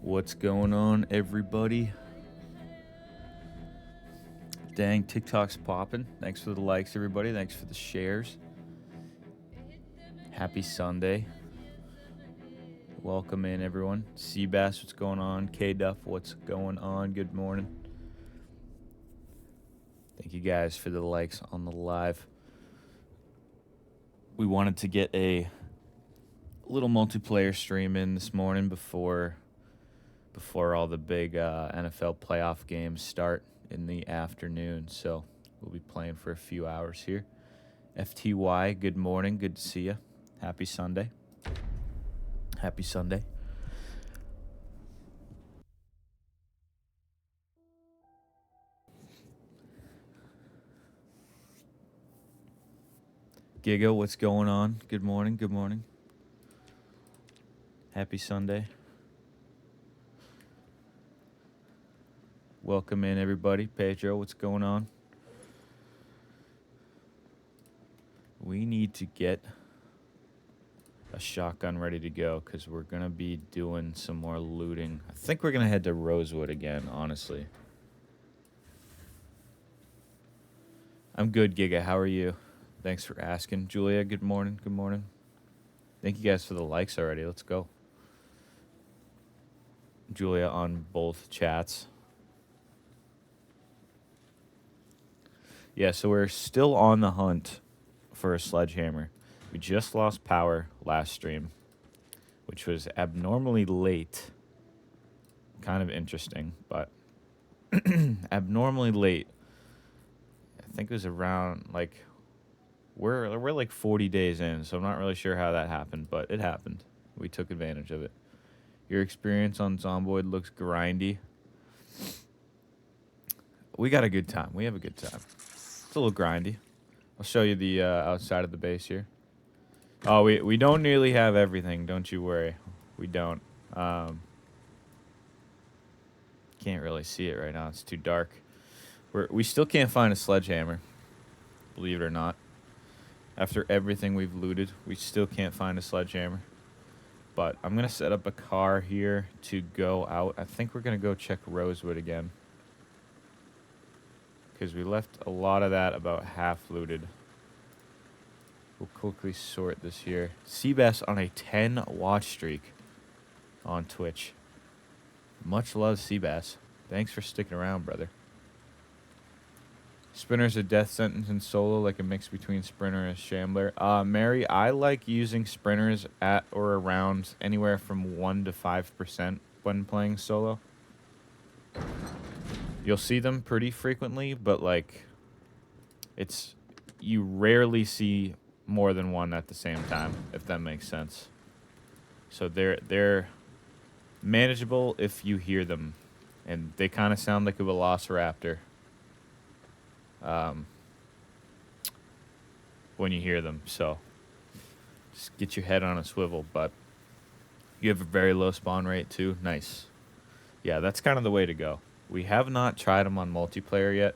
What's going on, everybody? Dang, TikTok's popping. Thanks for the likes, everybody. Thanks for the shares. Happy Sunday. Welcome in, everyone. Seabass, what's going on? K-Duff, what's going on? Good morning. Thank you guys for the likes on the live. We wanted to get a little multiplayer stream in this morning before all the big NFL playoff games start in the afternoon. So we'll be playing for a few hours here. FTY, good morning. Good to see you. Happy Sunday. Happy Sunday. Giga, what's going on? Good morning. Good morning. Happy Sunday. Welcome in, everybody. Pedro, what's going on? We need to get a shotgun ready to go because we're going to be doing some more looting. I think we're going to head to Rosewood again, honestly. I'm good, Giga. How are you? Thanks for asking. Julia, good morning. Good morning. Thank you guys for the likes already. Let's go. Julia on both chats. Yeah, so we're still on the hunt for a sledgehammer. We just lost power last stream, which was abnormally late. Kind of interesting, but abnormally late. I think it was around like we're like 40 days in, so I'm not really sure how that happened, but it happened. We took advantage of it. Your experience on Zomboid looks grindy. We got a good time. We have a good time. It's a little grindy. I'll show you the outside of the base here. Oh, we don't nearly have everything. Don't you worry. We don't. Can't really see it right now. It's too dark. We still can't find a sledgehammer, believe it or not. After everything we've looted, we still can't find a sledgehammer. But I'm going to set up a car here to go out. I think we're going to go check Rosewood again, because we left a lot of that about half looted. We'll quickly sort this here. Seabass on a 10 watch streak on Twitch. Much love, Seabass. Thanks for sticking around, brother. Sprinter's a death sentence in solo, like a mix between Sprinter and Shambler. Mary, I like using Sprinters at or around anywhere from 1 to 5% when playing solo. You'll see them pretty frequently, but like, you rarely see more than one at the same time, if that makes sense. So they're manageable if you hear them, and they kind of sound like a velociraptor when you hear them. So just get your head on a swivel. But you have a very low spawn rate too. Nice. Yeah, that's kind of the way to go. We have not tried them on multiplayer yet.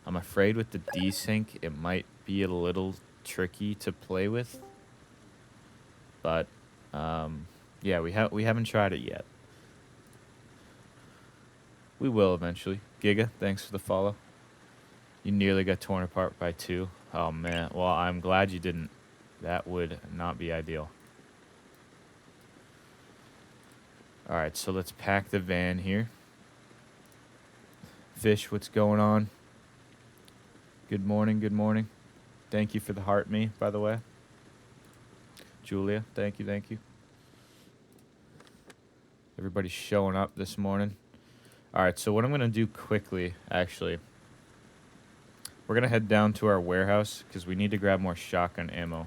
I'm afraid with the desync it might be a little tricky to play with. But yeah, we haven't tried it yet. We will eventually. Giga, thanks for the follow. You nearly got torn apart by 2. Oh man, well, I'm glad you didn't. That would not be ideal. Alright, so let's pack the van here. Fish, what's going on? Good morning, good morning. Thank you for the heart me, by the way. Julia, thank you, thank you. Everybody's showing up this morning. Alright, so what I'm going to do quickly, actually, we're going to head down to our warehouse because we need to grab more shotgun ammo.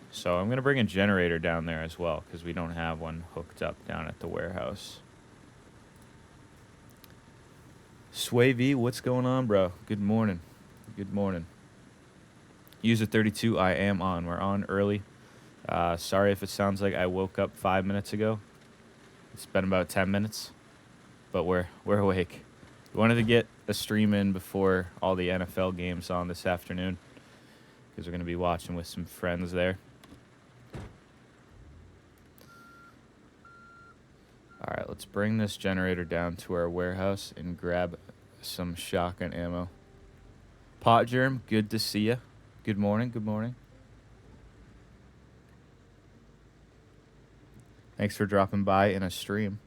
So I'm going to bring a generator down there as well because we don't have one hooked up down at the warehouse. Sway V, what's going on, bro? Good morning. Good morning. User 32, I am on. We're on early. Sorry if it sounds like I woke up 5 minutes ago. It's been about 10 minutes, but we're awake. We wanted to get a stream in before all the NFL games on this afternoon because we're going to be watching with some friends there. All right, let's let's bring this generator down to our warehouse and grab some shotgun ammo. Pot Germ, good to see ya. Good morning, good morning. Thanks for dropping by in a stream.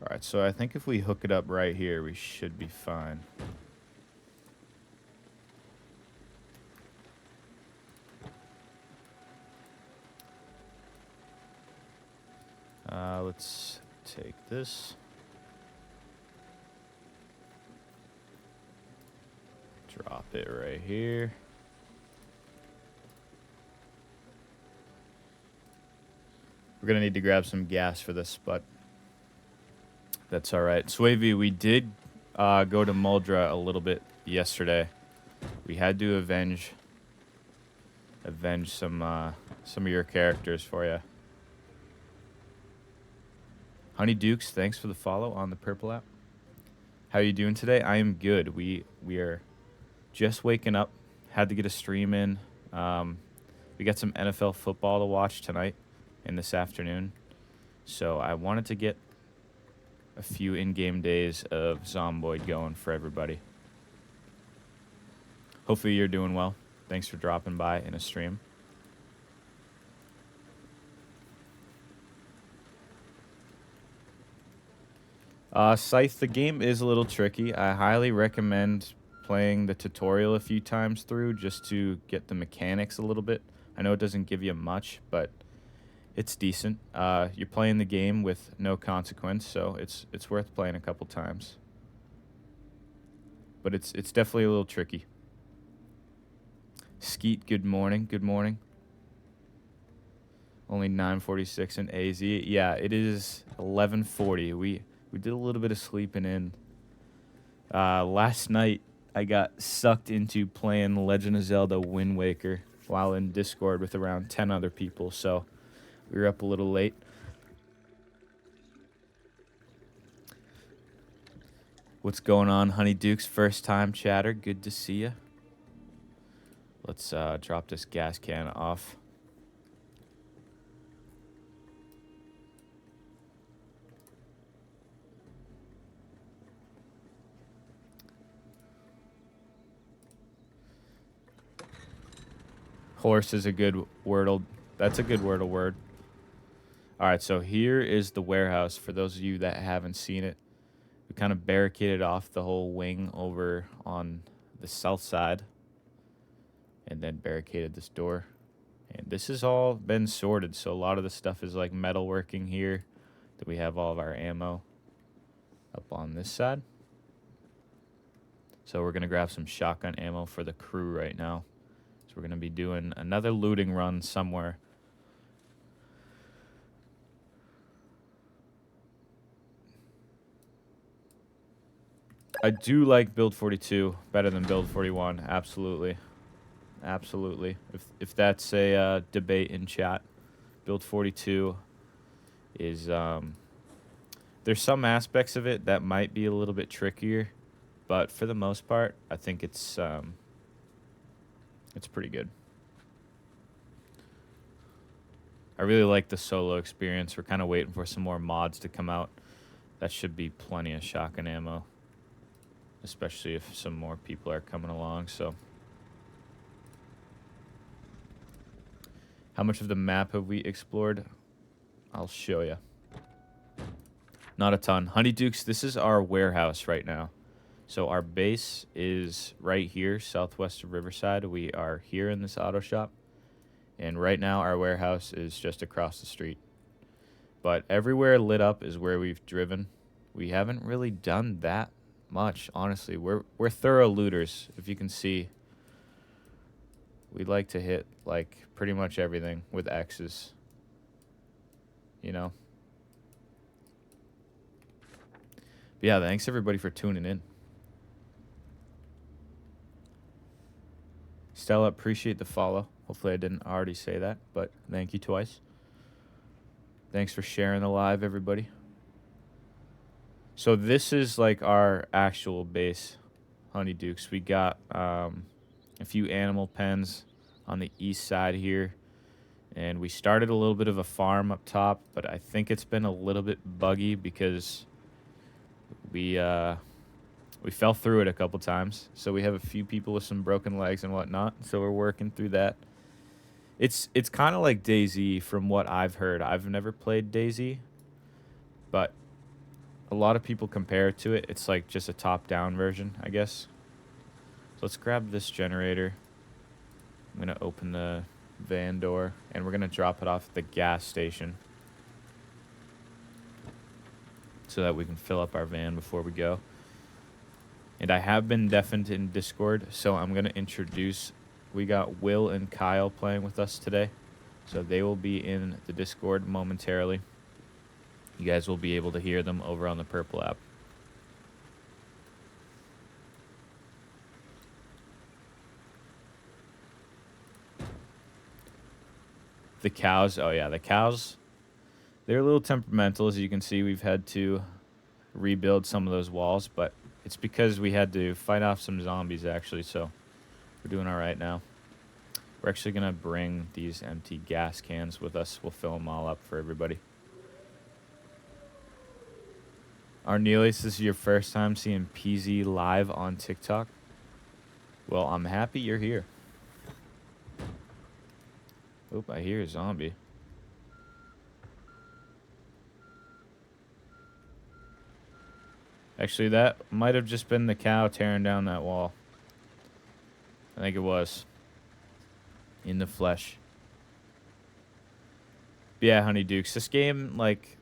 All right, so I think if we hook it up right here, we should be fine. Let's take this. Drop it right here. We're going to need to grab some gas for this, but that's all right. Swavy, we did go to Muldra a little bit yesterday. We had to avenge some of your characters for you. Honey Dukes, thanks for the follow on the Purple app. How are you doing today? I am good. We are just waking up. Had to get a stream in. We got some NFL football to watch tonight and this afternoon. So I wanted to get a few in-game days of Zomboid going for everybody. Hopefully you're doing well. Thanks for dropping by in a stream. Scythe, the game is a little tricky. I highly recommend playing the tutorial a few times through just to get the mechanics a little bit. I know it doesn't give you much, but it's decent. You're playing the game with no consequence, so it's worth playing a couple times. But it's definitely a little tricky. Skeet, good morning. Good morning. Only 9:46 in AZ. Yeah, it is 11:40. We did a little bit of sleeping in. Last night, I got sucked into playing Legend of Zelda Wind Waker while in Discord with around 10 other people, so we were up a little late. What's going on, Honey Dukes? First time chatter. Good to see ya. Let's drop this gas can off. Horse is a good Wordle. That's a good Wordle word. All right, so here is the warehouse. For those of you that haven't seen it, we kind of barricaded off the whole wing over on the south side and then barricaded this door. And this has all been sorted, so a lot of the stuff is like metalworking here. That we have all of our ammo up on this side. So we're going to grab some shotgun ammo for the crew right now. We're going to be doing another looting run somewhere. I do like Build 42 better than Build 41. Absolutely. Absolutely. If that's a debate in chat, Build 42 is... there's some aspects of it that might be a little bit trickier. But for the most part, I think it's pretty good. I really like the solo experience. We're kind of waiting for some more mods to come out. That should be plenty of shotgun ammo, especially if some more people are coming along. So, how much of the map have we explored? I'll show you. Not a ton. Honey Dukes, this is our warehouse right now. So our base is right here, southwest of Riverside. We are here in this auto shop. And right now our warehouse is just across the street. But everywhere lit up is where we've driven. We haven't really done that much, honestly. We're thorough looters, if you can see. We like to hit like pretty much everything with X's. You know. But yeah, thanks everybody for tuning in. Stella, appreciate the follow. Hopefully I didn't already say that, but thank you twice. Thanks for sharing the live, everybody. So this is like our actual base, Honey Dukes. We got a few animal pens on the east side here. And we started a little bit of a farm up top, but I think it's been a little bit buggy because we we fell through it a couple times. So we have a few people with some broken legs and whatnot. So we're working through that. It's kind of like DayZ from what I've heard. I've never played DayZ, but a lot of people compare it to it. It's like just a top-down version, I guess. So let's grab this generator. I'm going to open the van door, and we're going to drop it off at the gas station so that we can fill up our van before we go. And I have been deafened in Discord, so I'm going to introduce... We got Will and Kyle playing with us today, so they will be in the Discord momentarily. You guys will be able to hear them over on the Purple app. The cows, oh yeah, the cows, they're a little temperamental. As you can see, we've had to rebuild some of those walls, but it's because we had to fight off some zombies, actually, so we're doing all right now. We're actually going to bring these empty gas cans with us. We'll fill them all up for everybody. Arnelius, this is your first time seeing PZ live on TikTok? Well, I'm happy you're here. Oop, I hear a zombie. Actually, that might have just been the cow tearing down that wall. I think it was. In the flesh. But yeah, Honeydukes. This game, like,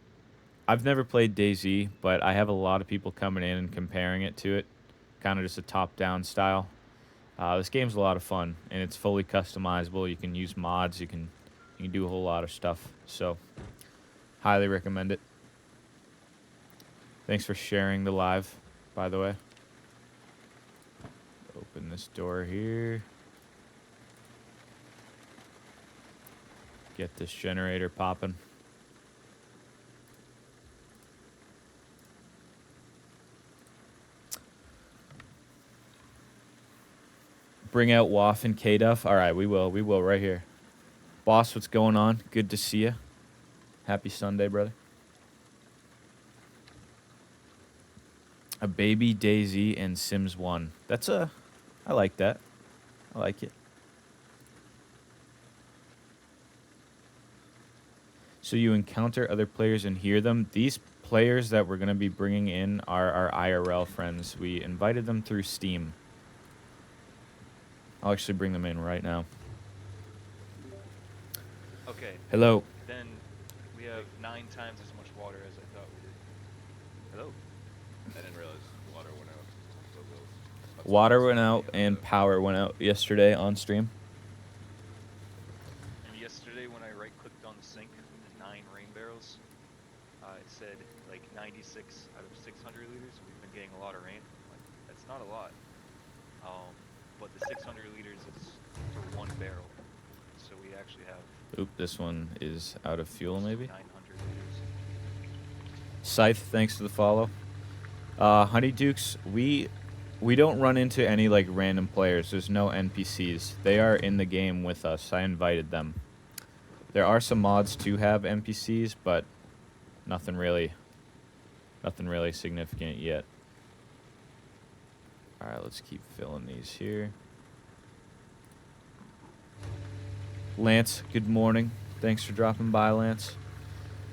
I've never played DayZ, but I have a lot of people coming in and comparing it to it. Kind of just a top-down style. This game's a lot of fun, and it's fully customizable. You can use mods. You can do a whole lot of stuff. So, highly recommend it. Thanks for sharing the live, by the way. Open this door here. Get this generator popping. Bring out Waff and K-Duff. All right, we will. We will right here. Boss, what's going on? Good to see you. Happy Sunday, brother. A baby DayZ and Sims 1. That's a... I like that. I like it. So you encounter other players and hear them. These players that we're going to be bringing in are our IRL friends. We invited them through Steam. I'll actually bring them in right now. Okay. Hello. Then we have 9 times as much water as I thought we did. Hello. I didn't realize water went out. Water went out and power went out yesterday on stream. And yesterday when I right-clicked on the sink with the 9 rain barrels, it said like 96 out of 600 liters. We've been getting a lot of rain. Like, that's not a lot. But the 600 liters is for 1 barrel. So we actually have... Oop, this one is out of fuel maybe. 900 liters. Scythe, thanks for the follow. Honeydukes, we don't run into any like random players. There's no NPCs. They are in the game with us. I invited them. There are some mods to have NPCs, but nothing really significant yet. All right, let's keep filling these here. Lance, good morning. Thanks for dropping by, Lance.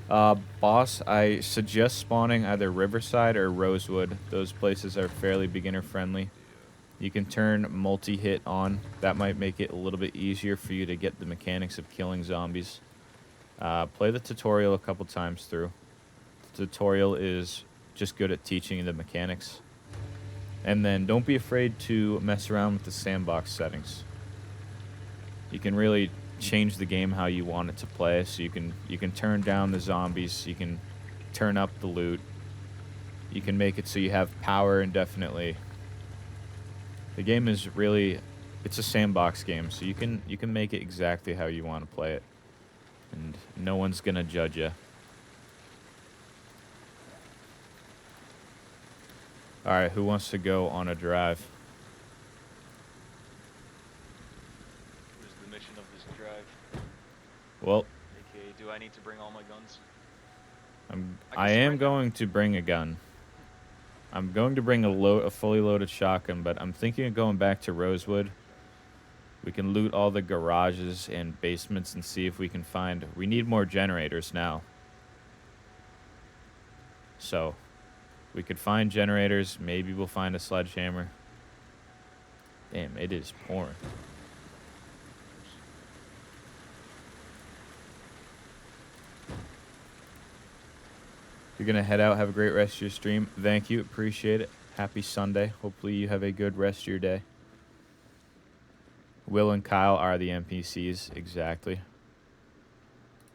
Boss, I suggest spawning either Riverside or Rosewood. Those places are fairly beginner friendly. You can turn multi-hit on. That might make it a little bit easier for you to get the mechanics of killing zombies. Play the tutorial a couple times through. The tutorial is just good at teaching you the mechanics. And then don't be afraid to mess around with the sandbox settings. You can really change the game how you want it to play. So you can turn down the zombies, you can turn up the loot, you can make it so you have power indefinitely. The game is really, it's a sandbox game, so you can make it exactly how you want to play it, and no one's gonna judge you. All right, who wants to go on a drive? What is the mission of this drive? Well, AKA, do I need to bring all my guns? I I guess am right now. going to bring a gun. I'm going to bring a fully loaded shotgun, but I'm thinking of going back to Rosewood. We can loot all the garages and basements and see if we can find... We need more generators now. So, we could find generators. Maybe we'll find a sledgehammer. Damn, it is pouring. You're going to head out. Have a great rest of your stream. Thank you. Appreciate it. Happy Sunday. Hopefully you have a good rest of your day. Will and Kyle are the NPCs. Exactly.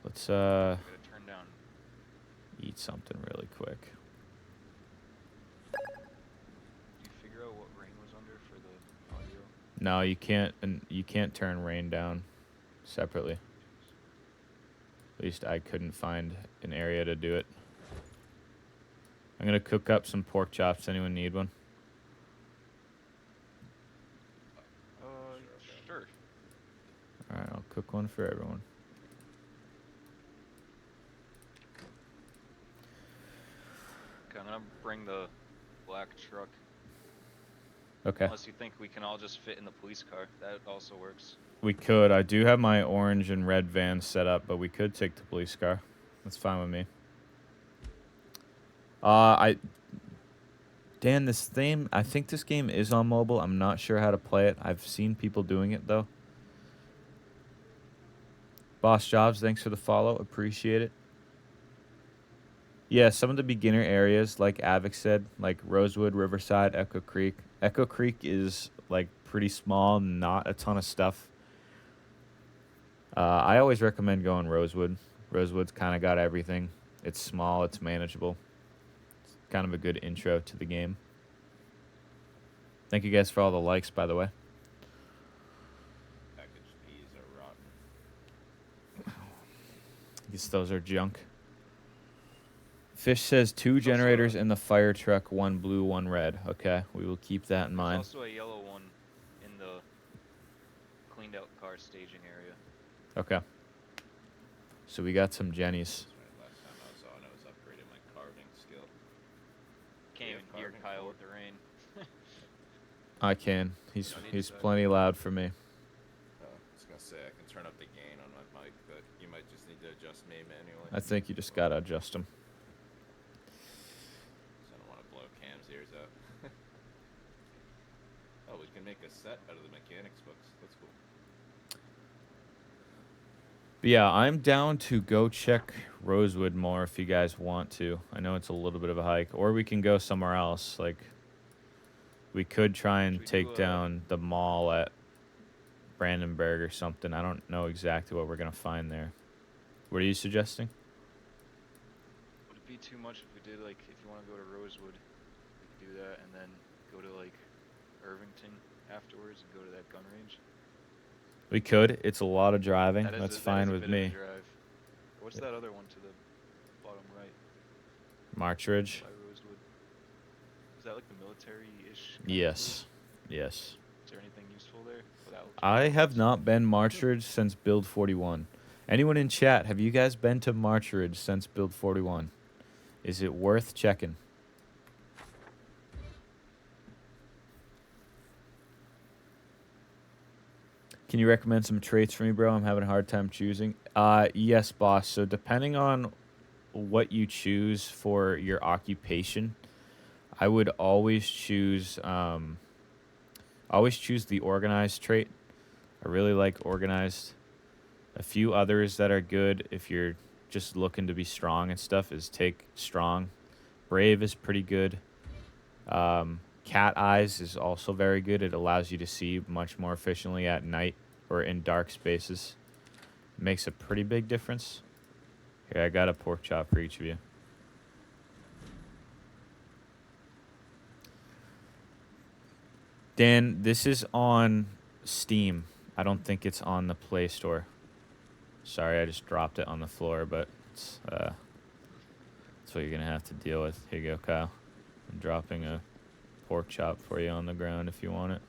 Let's I gotta turn down. eat something really quick. Did you figure out what rain was under for the audio? No, you can't. And you can't turn rain down separately. At least I couldn't find an area to do it. I'm gonna cook up some pork chops. Anyone need one? Sure. All right, I'll cook one for everyone. Okay, I'm gonna bring the black truck. Okay. Unless you think we can all just fit in the police car, that also works. We could. I do have my orange and red van set up, but we could take the police car. That's fine with me. Dan, I think this game is on mobile. I'm not sure how to play it. I've seen people doing it, though. Boss Jobs, thanks for the follow. Appreciate it. Yeah, some of the beginner areas, like Avic said, like Rosewood, Riverside, Echo Creek. Echo Creek is, like, pretty small, not a ton of stuff. I always recommend going Rosewood. Rosewood's kind of got everything. It's small, it's manageable. It's kind of a good intro to the game. Thank you guys for all the likes, by the way. Packaged peas are rotten. I guess those are junk. Fish says 2 generators in the fire truck, 1 blue, 1 red. Okay, we will keep that in mind. There's also a yellow one in the cleaned out car staging area. Okay. So we got some Jennies. That's right. Last time I was on, I was upgrading my carving skill. Can't you even have hear carving Kyle for with the rain. I can. He's No need he's to say. plenty loud for me. I was gonna say I can turn up the gain on my mic, but you might just need to adjust me manually. I think you just gotta adjust him. So I don't want to blow Cam's ears out. Oh, we can make a set out of the mechanics books. That's cool. But yeah, I'm down to go check Rosewood more if you guys want to. I know it's a little bit of a hike, or we can go somewhere else. Like, we could try and Should we take do, down the mall at Brandenburg or something. I don't know exactly what we're gonna find there. What are you suggesting? Would it be too much if we did, like, if you want to go to Rosewood, we could do that, and then go to, like, Irvington afterwards and go to that gun range? We could. It's a lot of driving. That is That's a, fine that is with a bit of me. a drive. What's that other one to the bottom right March Ridge. by Rosewood? Is that like the military-ish? Yes. Yes. Is there anything useful there? Well, that looks I pretty have nice. not been March Ridge since Build 41. Anyone in chat, have you guys been to March Ridge since Build 41? Is it worth checking? Can you recommend some traits for me, bro? I'm having a hard time choosing. Yes, boss. So depending on what you choose for your occupation, I would always choose the organized trait. I really like organized. A few others that are good if you're just looking to be strong and stuff is take strong. Brave is pretty good. Cat eyes is also very good. It allows you to see much more efficiently at night or in dark spaces. Makes a pretty big difference. Here, I got a pork chop for each of you. Dan, this is on Steam. I don't think it's on the Play Store. Sorry, I just dropped it on the floor, but it's, that's what you're going to have to deal with. Here you go, Kyle. I'm dropping a pork chop for you on the ground if you want it.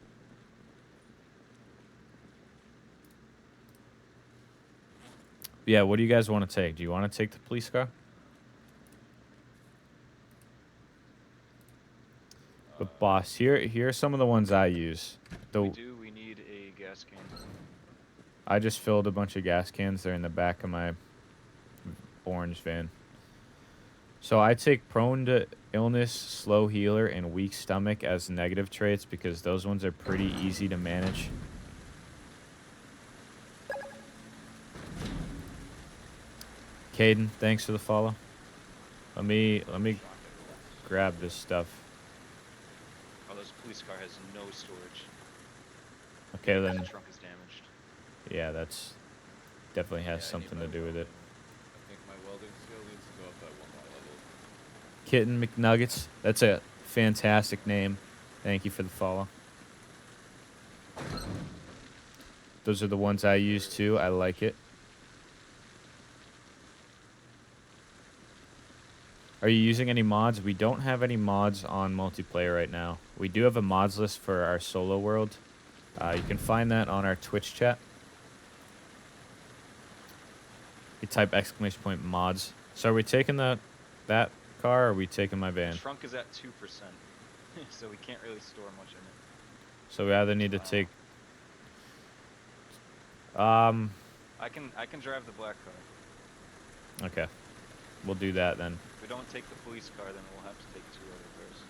Yeah, what do you guys want to take? Do you want to take the police car? But boss, here are some of the ones I use. We need a gas can. I just filled a bunch of gas cans. They're in the back of my orange van. So I take prone to illness, slow healer, and weak stomach as negative traits because those ones are pretty easy to manage. Caden, thanks for the follow. Let me grab this stuff. Oh, this police car has no storage. Okay, The then trunk is damaged. yeah, that's definitely has Yeah, I something need to my do with it. welding. I think my welding skill needs to go up by 1 more level. Kitten McNuggets. That's a fantastic name. Thank you for the follow. Those are the ones I use too. I like it. Are you using any mods? We don't have any mods on multiplayer right now. We do have a mods list for our solo world. You can find that on our Twitch chat. You type !! mods. So are we taking that car or are we taking my van? The trunk is at 2%, so we can't really store much in it. So we either need to Wow. take... I can drive the black car. Okay. We'll do that then. If we don't take the police car, then we'll have to take 2 other cars.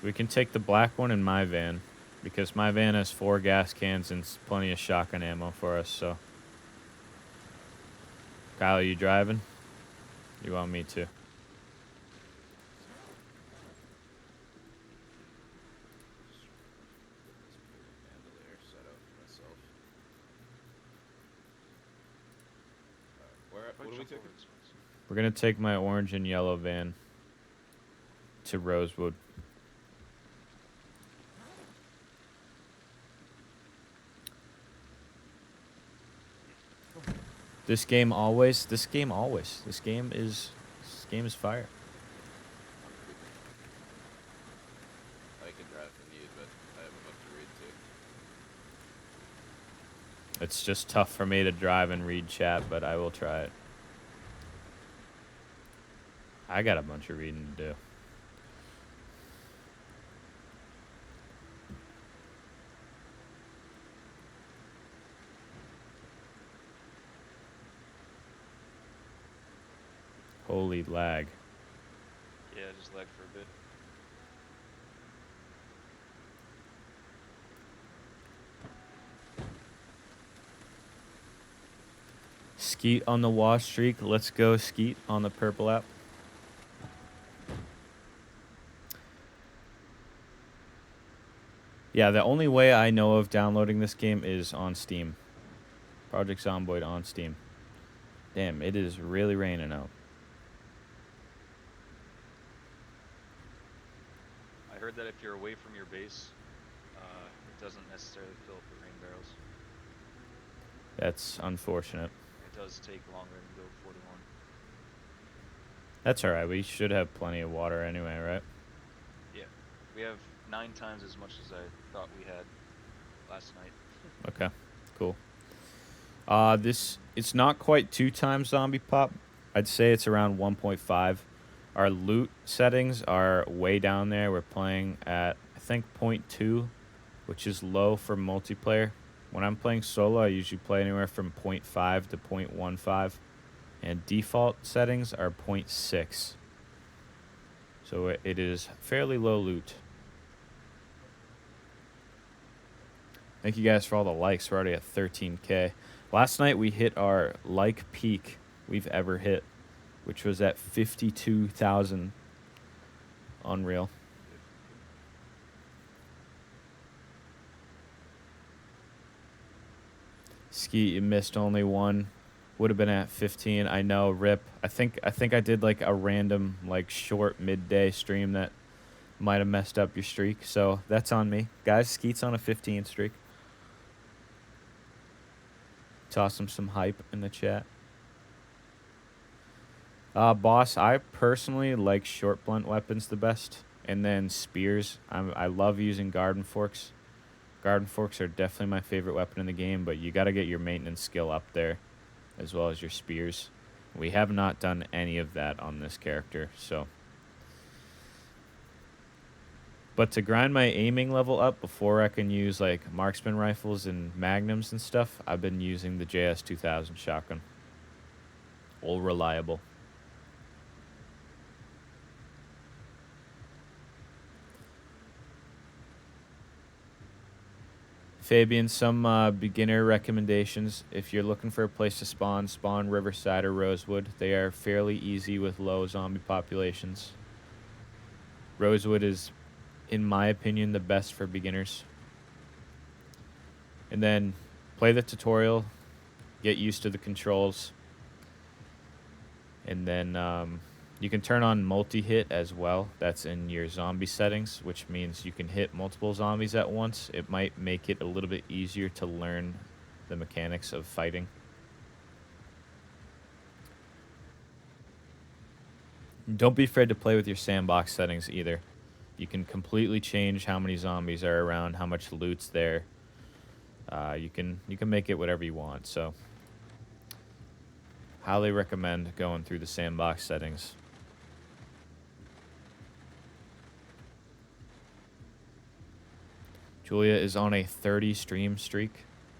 We can take the black one in my van because my van has 4 gas cans and plenty of shotgun ammo for us, so... Kyle, you driving? You want me to? Bandolier set out for myself. What are we Jump taking? over this one. We're gonna take my orange and yellow van to Rosewood. This game is fire. I can drive if needed, but I have a book to read too. It's just tough for me to drive and read chat, but I will try it. I got a bunch of reading to do. Holy lag. Yeah, just lag for a bit. Skeet on the wash streak. Let's go Skeet on the purple app. Yeah, the only way I know of downloading this game is on Steam. Project Zomboid on Steam. Damn, it is really raining out. I heard that if you're away from your base, it doesn't necessarily fill up the rain barrels. That's unfortunate. It does take longer than go 41. That's alright. We should have plenty of water anyway, right? Yeah, we have 9 times as much as I thought we had last night. Okay, cool. It's not quite 2 times zombie pop. I'd say it's around 1.5. Our loot settings are way down there. We're playing at, I think, 0.2, which is low for multiplayer. When I'm playing solo, I usually play anywhere from 0.5 to 0.15. And default settings are 0.6. So it is fairly low loot. Thank you guys for all the likes. We're already at 13K. Last night we hit our like peak we've ever hit, which was at 52,000. Unreal. Skeet, you missed only one. Would have been at 15. I know, rip. I think I did like a random like short midday stream that might have messed up your streak. So that's on me. Guys, Skeet's on a 15 streak. Toss him some hype in the chat. Boss, I personally like short blunt weapons the best. And then spears. I love using garden forks. Garden forks are definitely my favorite weapon in the game, but you got to get your maintenance skill up there as well as your spears. We have not done any of that on this character, so. But to grind my aiming level up before I can use like marksman rifles and magnums and stuff, I've been using the JS2000 shotgun. All reliable. Fabian, some beginner recommendations. If you're looking for a place to spawn Riverside or Rosewood. They are fairly easy with low zombie populations. Rosewood is, in my opinion, the best for beginners. And then play the tutorial, get used to the controls. And then you can turn on multi-hit as well. That's in your zombie settings, which means you can hit multiple zombies at once. It might make it a little bit easier to learn the mechanics of fighting. Don't be afraid to play with your sandbox settings either. You can completely change how many zombies are around, how much loot's there. You can make it whatever you want. So highly recommend going through the sandbox settings. Julia is on a 30 stream streak.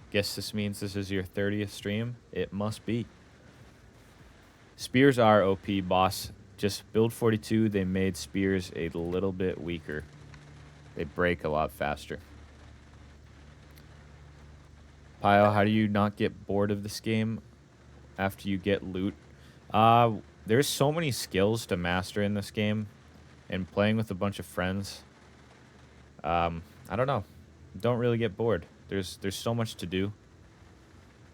Guess this means this is your 30th stream. It must be. Spears are OP, boss. Just build 42, they made spears a little bit weaker. They break a lot faster. Pyle, how do you not get bored of this game after you get loot? There's so many skills to master in this game, and playing with a bunch of friends. I don't know. Don't really get bored. There's so much to do.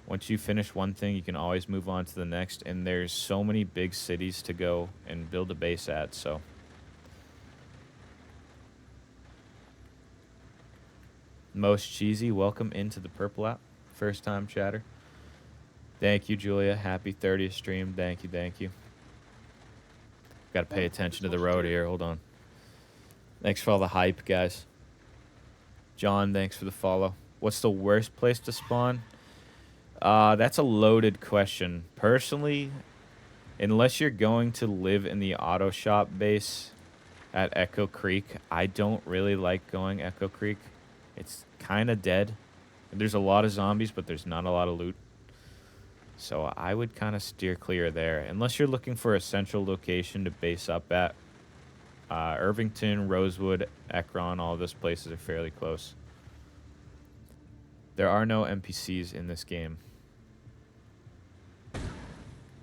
Once you finish one thing, you can always move on to the next, and there's so many big cities to go and build a base at, so. Most cheesy, welcome into the Purple app. First time chatter. Thank you, Julia. Happy 30th stream. Thank you, thank you. Got to pay attention to the road here. Hold on. Thanks for all the hype, guys. John, thanks for the follow. What's the worst place to spawn? That's a loaded question. Personally, unless you're going to live in the auto shop base at Echo Creek, I don't really like going Echo Creek. It's kind of dead. There's a lot of zombies, but there's not a lot of loot. So I would kind of steer clear there. Unless you're looking for a central location to base up at. Irvington, Rosewood, Ekron, all of those places are fairly close. There are no NPCs in this game.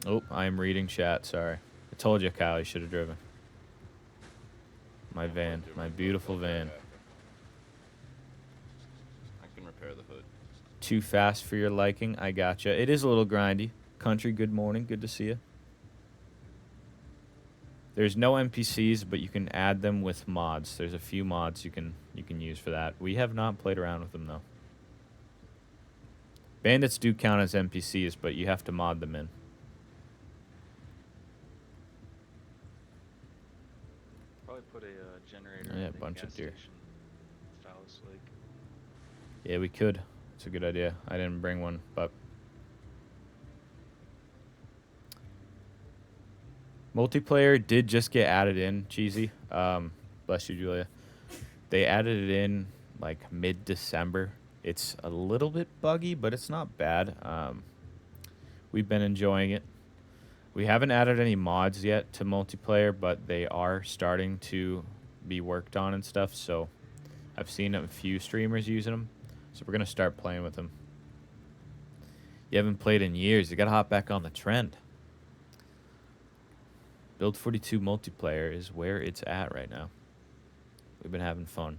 Oh, I'm reading chat, sorry. I told you, Kyle, you should have driven. My van, my beautiful van. I can repair the hood. Too fast for your liking, I gotcha. It is a little grindy. Country, good morning, good to see you. There's no NPCs, but you can add them with mods. There's a few mods you can use for that. We have not played around with them, though. Bandits do count as NPCs, but you have to mod them in. Probably put a generator Yeah, in the bunch gas of deer. station in Phallus Lake. Yeah, we could. It's a good idea. I didn't bring one, but... Multiplayer did just get added in, Cheesy. Bless you, Julia. They added it in, like, mid-December. It's a little bit buggy, but it's not bad. We've been enjoying it. We haven't added any mods yet to multiplayer, but they are starting to be worked on and stuff, so I've seen a few streamers using them, so we're going to start playing with them. You haven't played in years. You got to hop back on the trend. Build 42 multiplayer is where it's at right now. We've been having fun.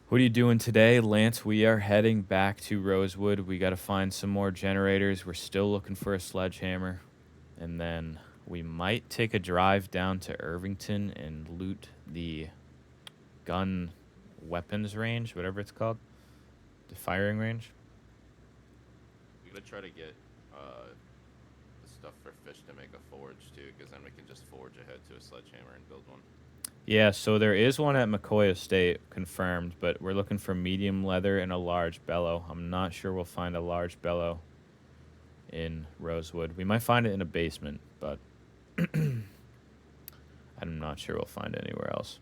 What are you doing today, Lance? We are heading back to Rosewood. We got to find some more generators. We're still looking for a sledgehammer. And then we might take a drive down to Irvington and loot the gun weapons range, whatever it's called. The firing range. We gotta try to get the stuff for fish to make a forge too, because then we can just forge ahead to a sledgehammer and build one. Yeah, so there is one at McCoy Estate confirmed, but we're looking for medium leather and a large bellow. I'm not sure we'll find a large bellow in Rosewood. We might find it in a basement, but I'm not sure we'll find it anywhere else.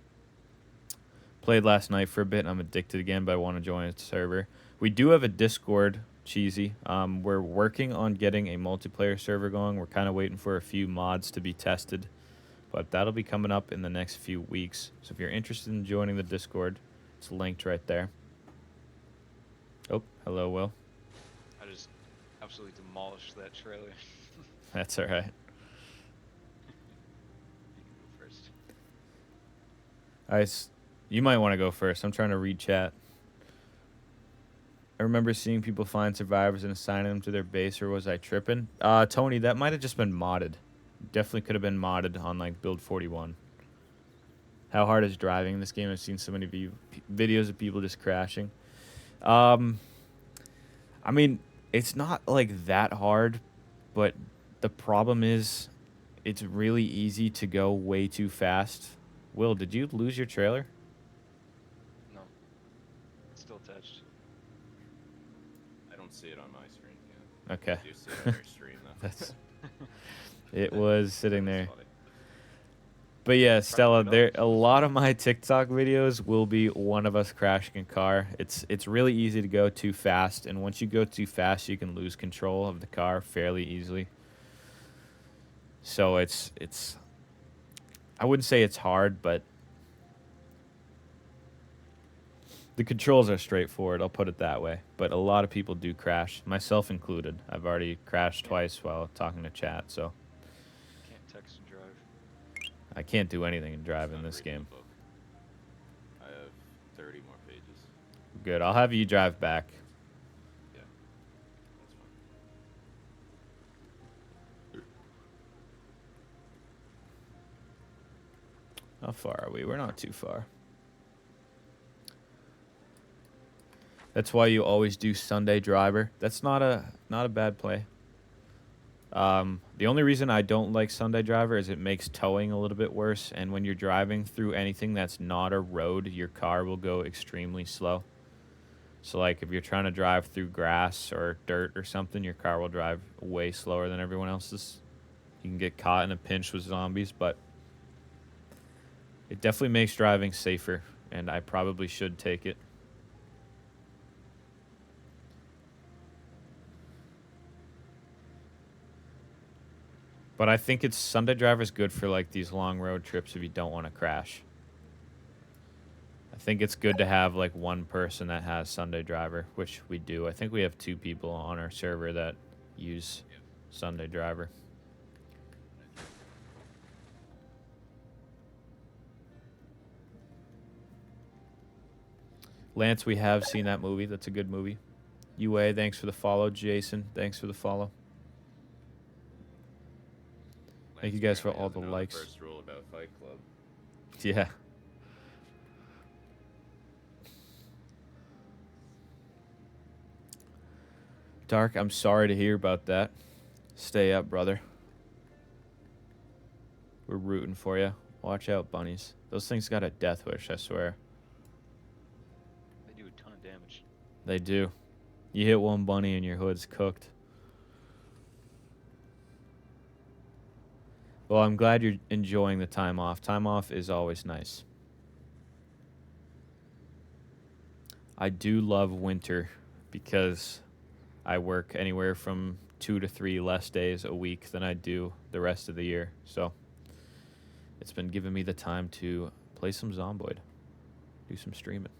Played last night for a bit, and I'm addicted again, but I want to join a server. We do have a Discord, Cheesy. We're working on getting a multiplayer server going. We're kind of waiting for a few mods to be tested, but that'll be coming up in the next few weeks. So if you're interested in joining the Discord, it's linked right there. Oh, hello, Will. I just absolutely demolished that trailer. That's all right. You can go first. You might want to go first. I'm trying to read chat. I remember seeing people find survivors and assigning them to their base, or was I tripping? Tony, that might have just been modded. Definitely could have been modded on like build 41. How hard is driving in this game? I've seen so many videos of people just crashing. I mean, it's not like that hard, but the problem is it's really easy to go way too fast. Will, did you lose your trailer? No. It's still attached. I don't see it on my screen. Yeah. Okay. I do see it on your stream though. That's it was sitting That's there. funny. But yeah, Stella, it there up. a lot of my TikTok videos will be one of us crashing a car. It's really easy to go too fast, and once you go too fast, you can lose control of the car fairly easily. So it's I wouldn't say it's hard, but the controls are straightforward, I'll put it that way. But a lot of people do crash, myself included. I've already crashed twice while talking to chat, so Can't text and drive. I can't do anything in It's drive in not this reading game. the book. I have 30 more pages. Good, I'll have you drive back. Yeah. That's fine. How far are we? We're not too far. That's why you always do Sunday driver. That's not a bad play. The only reason I don't like Sunday driver is it makes towing a little bit worse, and when you're driving through anything that's not a road, your car will go extremely slow. So like if you're trying to drive through grass or dirt or something, your car will drive way slower than everyone else's. You can get caught in a pinch with zombies, but it definitely makes driving safer, and I probably should take it. But I think it's Sunday driver's good for like these long road trips if you don't want to crash. I think it's good to have like one person that has Sunday driver, which we do. I think we have 2 people on our server that use Sunday driver. Lance, we have seen that movie. That's a good movie. UA, thanks for the follow. Jason, thanks for the follow. Thank you guys for all the likes. First rule about Fight Club. Yeah. Dark, I'm sorry to hear about that. Stay up, brother. We're rooting for you. Watch out, bunnies. Those things got a death wish, I swear. They do a ton of damage. They do. You hit one bunny and your hood's cooked. Well, I'm glad you're enjoying the time off. Time off is always nice. I do love winter because I work anywhere from 2 to 3 less days a week than I do the rest of the year. So it's been giving me the time to play some Zomboid, do some streaming.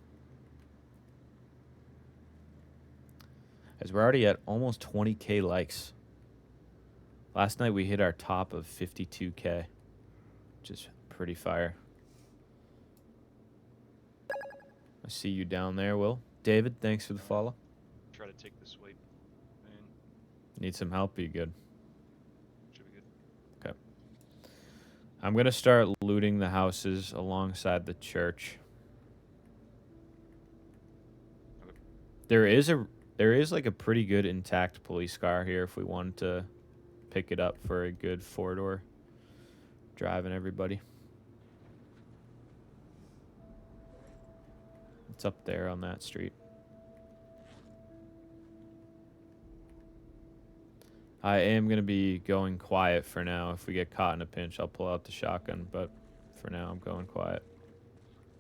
As we're already at almost 20K likes. Last night we hit our top of 52K, which is pretty fire. I see you down there, Will. David, thanks for the follow. Try to take this weight. And Need some help? Are you good? should be good. Okay. I'm going to start looting the houses alongside the church. Okay. There is like a pretty good intact police car here if we wanted to pick it up for a good 4-door driving everybody. It's up there on that street. I am going to be going quiet for now. If we get caught in a pinch, I'll pull out the shotgun, but for now I'm going quiet.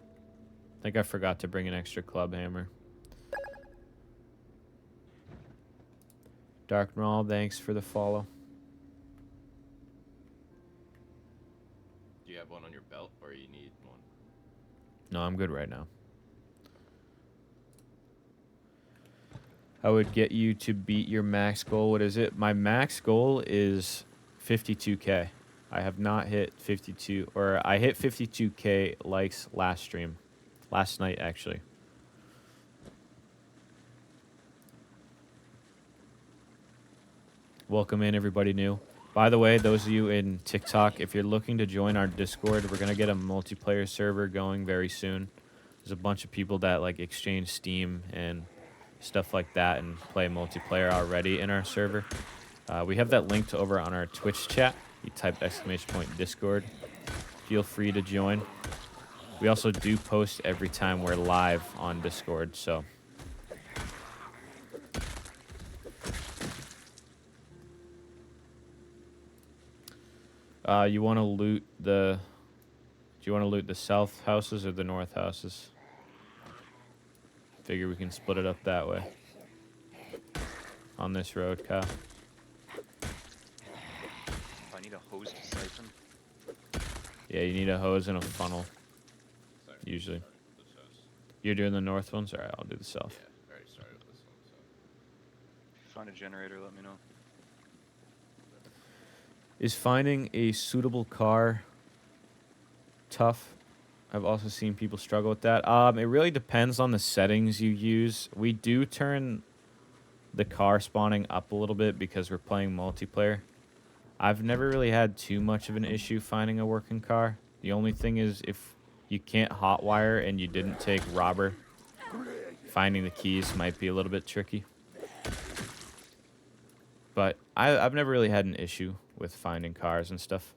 I think I forgot to bring an extra club hammer. Dark Null, thanks for the follow. Do you have one on your belt, or you need one? No, I'm good right now. I would get you to beat your max goal. What is it? My max goal is 52K. I have not hit 52, or I hit 52K likes last stream. Last night, actually. Welcome in, everybody new. By the way, those of you in TikTok, if you're looking to join our Discord, we're going to get a multiplayer server going very soon. There's a bunch of people that like exchange Steam and stuff like that and play multiplayer already in our server. We have that linked over on our Twitch chat. You type !Discord. Feel free to join. We also do post every time we're live on Discord, so. You want to loot the... Do you want to loot the south houses or the north houses? Figure we can split it up that way. On this road, Kyle. I need a hose to siphon. Yeah, you need a hose and a funnel, Sorry, usually. sorry, this house. You're doing the north ones? Alright, I'll do the south. Yeah, I already started with this one, so. If you find a generator, let me know. Is finding a suitable car tough? I've also seen people struggle with that. It really depends on the settings you use. We do turn the car spawning up a little bit because we're playing multiplayer. I've never really had too much of an issue finding a working car. The only thing is if you can't hotwire and you didn't take robber, finding the keys might be a little bit tricky. But I've never really had an issue with finding cars and stuff.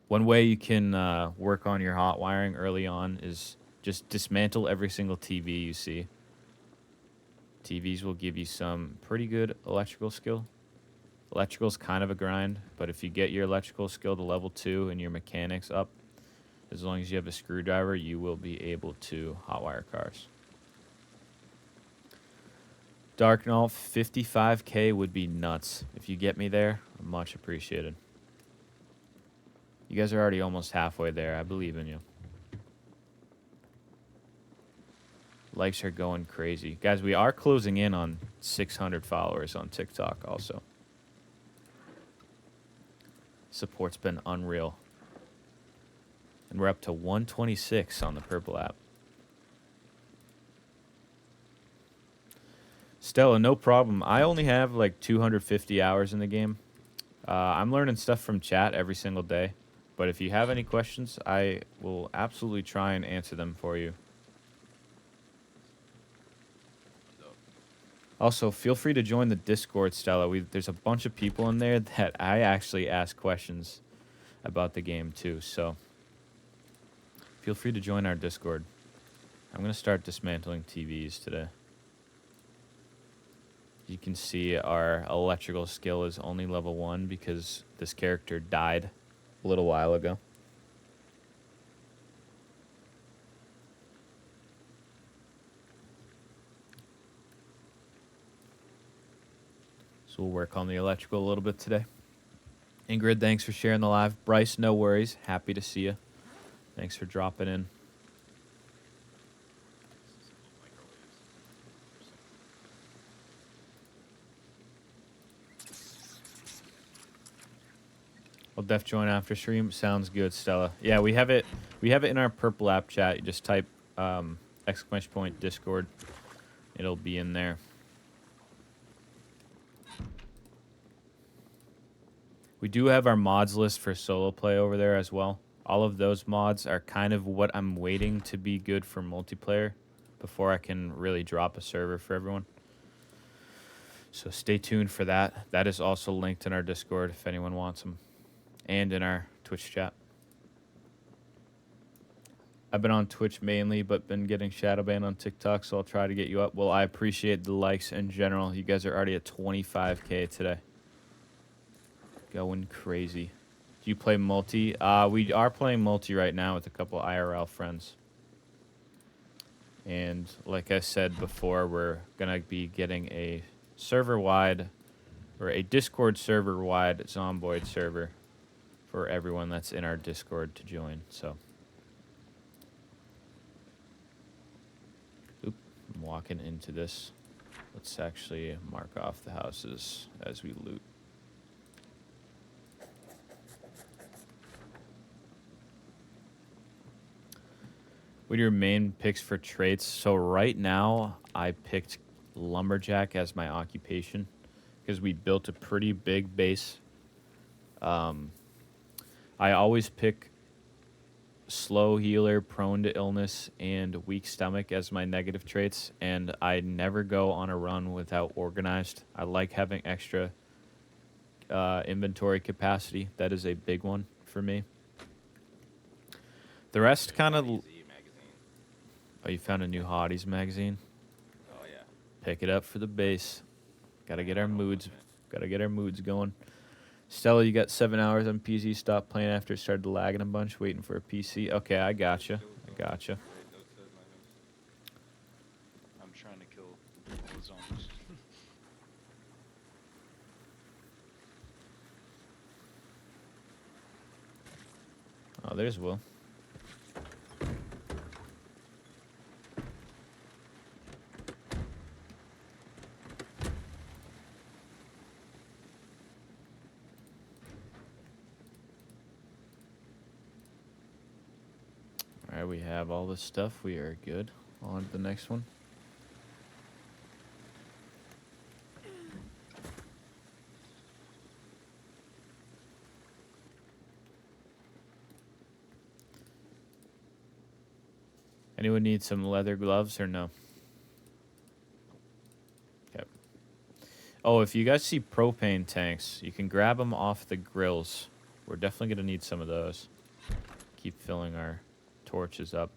One way you can work on your hot wiring early on is just dismantle every single TV you see. TVs will give you some pretty good electrical skill. Electrical's kind of a grind, but if you get your electrical skill to level 2 and your mechanics up, as long as you have a screwdriver, you will be able to hotwire cars. Dark Null, 55K would be nuts. If you get me there, much appreciated. You guys are already almost halfway there. I believe in you. Likes are going crazy. Guys, we are closing in on 600 followers on TikTok also. Support's been unreal. And we're up to 126 on the Purple app. Stella, no problem. I only have like 250 hours in the game. I'm learning stuff from chat every single day. But if you have any questions, I will absolutely try and answer them for you. Also, feel free to join the Discord, Stella. There's a bunch of people in there that I actually ask questions about the game too. So feel free to join our Discord. I'm going to start dismantling TVs today. You can see our electrical skill is only level 1 because this character died a little while ago. So we'll work on the electrical a little bit today. Ingrid, thanks for sharing the live. Bryce, no worries. Happy to see you. Thanks for dropping in. I'll def join after stream. Sounds good, Stella. Yeah, we have it in our Purple app chat. You just type !Discord. It'll be in there. We do have our mods list for solo play over there as well. All of those mods are kind of what I'm waiting to be good for multiplayer before I can really drop a server for everyone. So stay tuned for that. That is also linked in our Discord if anyone wants them. And in our Twitch chat. I've been on Twitch mainly, but been getting shadow banned on TikTok, so I'll try to get you up. Well, I appreciate the likes in general. You guys are already at 25K today. Going crazy. Do you play multi? We are playing multi right now with a couple IRL friends. And like I said before, we're going to be getting a server-wide or a Discord server-wide Zomboid server for everyone that's in our Discord to join. So, oop, I'm walking into this. Let's actually mark off the houses as we loot. What are your main picks for traits? So right now, I picked Lumberjack as my occupation because we built a pretty big base. I always pick slow healer, prone to illness, and weak stomach as my negative traits, and I never go on a run without organized. I like having extra inventory capacity. That is a big one for me. The rest kind of... Oh, you found a new Hotties magazine? Oh yeah. Pick it up for the base. Gotta get our moods going. Stella, you got 7 hours on PC. Stopped playing after it started lagging a bunch, waiting for a PC. Okay, I gotcha. I'm trying to kill all the zombies. Oh, there's Will. Alright, we have all this stuff. We are good. On to the next one. Anyone need some leather gloves or no? Okay. Oh, if you guys see propane tanks, you can grab them off the grills. We're definitely going to need some of those. Keep filling our torches up.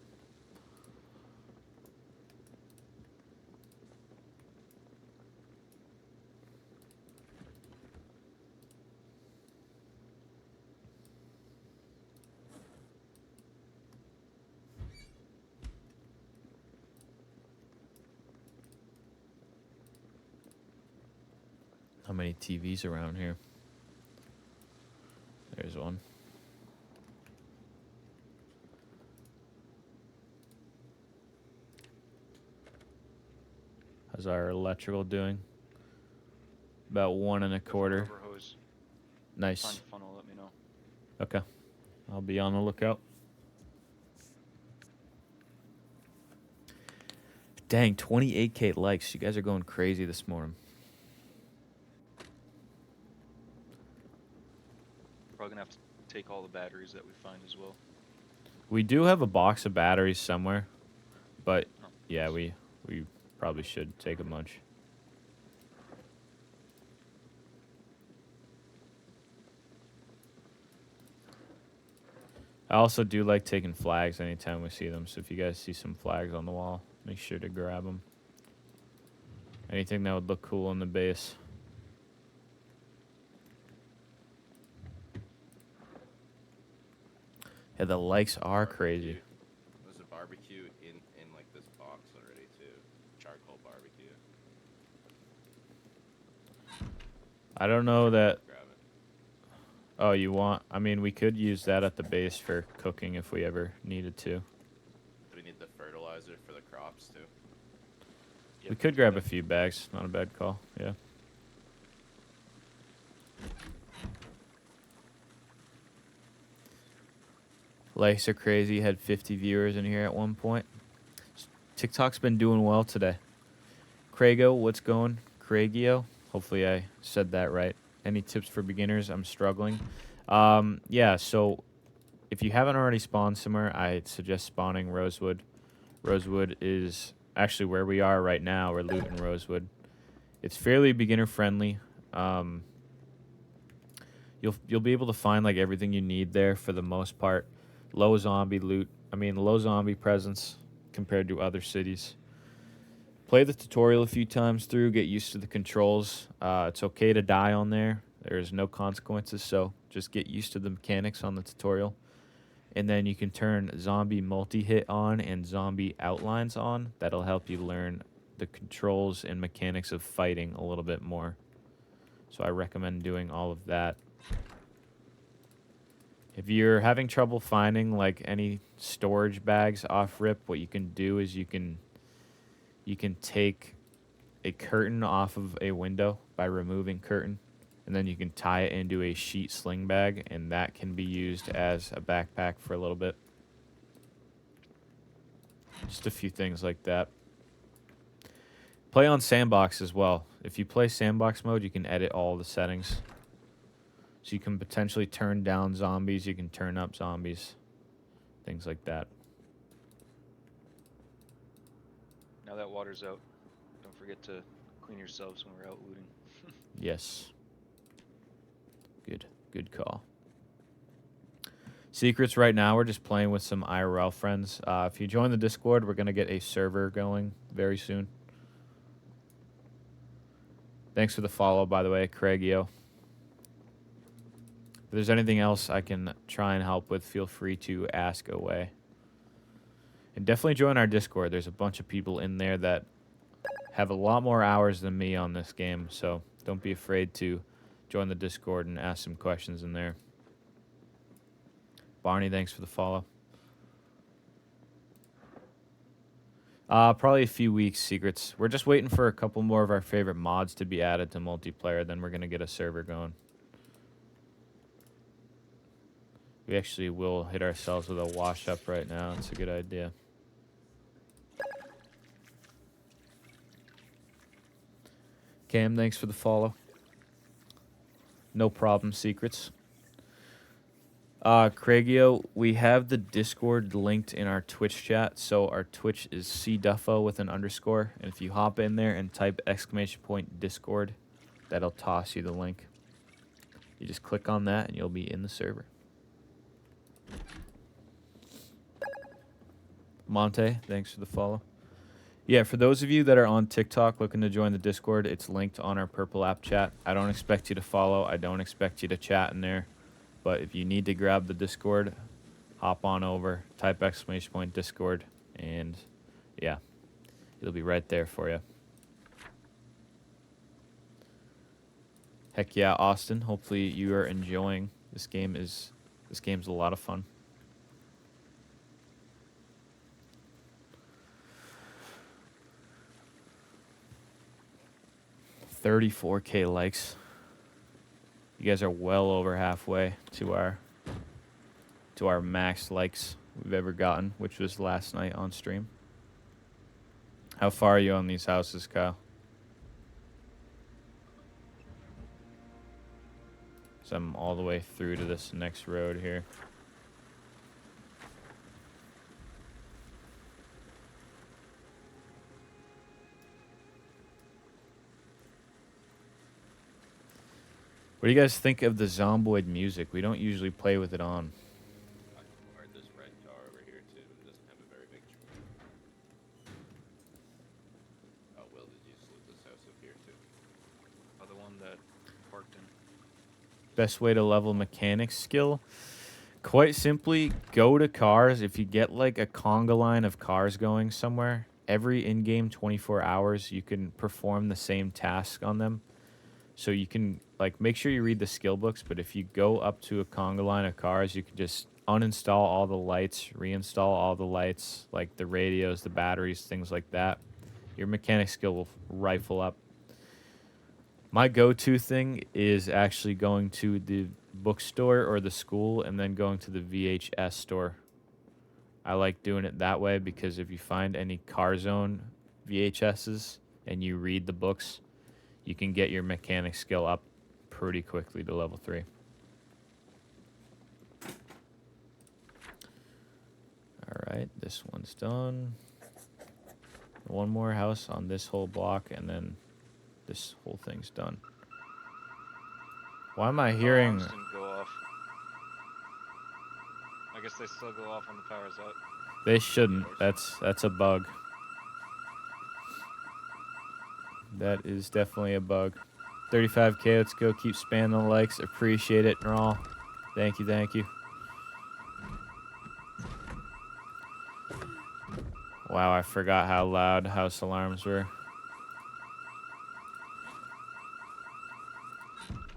How many TVs around here? There's one. How's our electrical doing? About 1 1/4. Rubber hose. Nice. Find the funnel, let me know. Okay. I'll be on the lookout. Dang, 28K likes. You guys are going crazy this morning. Probably gonna have to take all the batteries that we find as well. We do have a box of batteries somewhere, but Oh, yeah, nice. we probably should take a bunch. I also do like taking flags anytime we see them, so if you guys see some flags on the wall, make sure to grab them. Anything that would look cool in the base. Yeah, the likes are crazy. There's a barbecue in like this box already too. Charcoal barbecue. I don't know that... Grab it. Oh, you want... I mean, we could use that at the base for cooking if we ever needed to. Do we need the fertilizer for the crops too? We could grab a few bags. Not a bad call. Yeah. Likes are crazy. Had 50 viewers in here at one point. TikTok's been doing well today. Craigo, what's going? Craigio. Hopefully I said that right. Any tips for beginners? I'm struggling. Yeah, so if you haven't already spawned somewhere, I suggest spawning Rosewood. Rosewood is actually where we are right now. We're looting Rosewood. It's fairly beginner friendly. You'll be able to find like everything you need there for the most part. Low zombie loot, I mean, low zombie presence compared to other cities. Play the tutorial a few times through, get used to the controls. It's okay to die on there. There's no consequences, so just get used to the mechanics on the tutorial. And then you can turn zombie multi-hit on and zombie outlines on. That'll help you learn the controls and mechanics of fighting a little bit more. So I recommend doing all of that. If you're having trouble finding like any storage bags off rip, what you can do is you can take a curtain off of a window by removing curtain, and then you can tie it into a sheet sling bag, and that can be used as a backpack for a little bit. Just a few things like that. Play on sandbox as well. If you play sandbox mode, you can edit all the settings. So you can potentially turn down zombies, you can turn up zombies, things like that. Now that water's out, don't forget to clean yourselves when we're out looting. Yes. Good call. Secrets right now, we're just playing with some IRL friends. If you join the Discord, we're going to get a server going very soon. Thanks for the follow, by the way, Craigio. If there's anything else I can try and help with, feel free to ask away. And definitely join our Discord. There's a bunch of people in there that have a lot more hours than me on this game, so don't be afraid to join the Discord and ask some questions in there. Barney, thanks for the follow. Probably a few weeks, Secrets. We're just waiting for a couple more of our favorite mods to be added to multiplayer, then we're going to get a server going. We actually will hit ourselves with a wash up right now. It's a good idea. Cam, thanks for the follow. No problem, Secrets. Craigio, we have the Discord linked in our Twitch chat. So our Twitch is cduffo with an underscore. And if you hop in there and type !Discord, that'll toss you the link. You just click on that and you'll be in the server. Monte, thanks for the follow. Yeah, for those of you that are on TikTok looking to join the Discord, it's linked on our Purple app chat. I don't expect you to follow. I don't expect you to chat in there. But if you need to grab the Discord, hop on over, type !Discord, and yeah, it'll be right there for you. Heck yeah, Austin. Hopefully you are enjoying this game. This game's a lot of fun. 34K likes. You guys are well over halfway to our max likes we've ever gotten, which was last night on stream. How far are you on these houses, Kyle? So I'm all the way through to this next road here. What do you guys think of the Zomboid music? We don't usually play with it on. Or this red car over here too. It doesn't have a very big tree. Oh, Will, did you just loot this house up here too? Oh, the one that parked in. Best way to level mechanics skill? Quite simply, go to cars. If you get like a conga line of cars going somewhere, every in-game 24 hours, you can perform the same task on them. So you can like make sure you read the skill books, but if you go up to a conga line of cars, you can just uninstall all the lights, reinstall all the lights, like the radios, the batteries, things like that. Your mechanic skill will rifle up. My go-to thing is actually going to the bookstore or the school and then going to the VHS store. I like doing it that way because if you find any CarZone VHSs and you read the books, you can get your mechanic skill up pretty quickly to level 3. All right, this one's done. One more house on this whole block, and then this whole thing's done. Why am I hearing... Alarms didn't go off. I guess they still go off when the power's out. They shouldn't. That's a bug. That is definitely a bug. 35K, let's go. Keep spamming the likes. Appreciate it, Raw. Thank you, thank you. Wow, I forgot how loud house alarms were.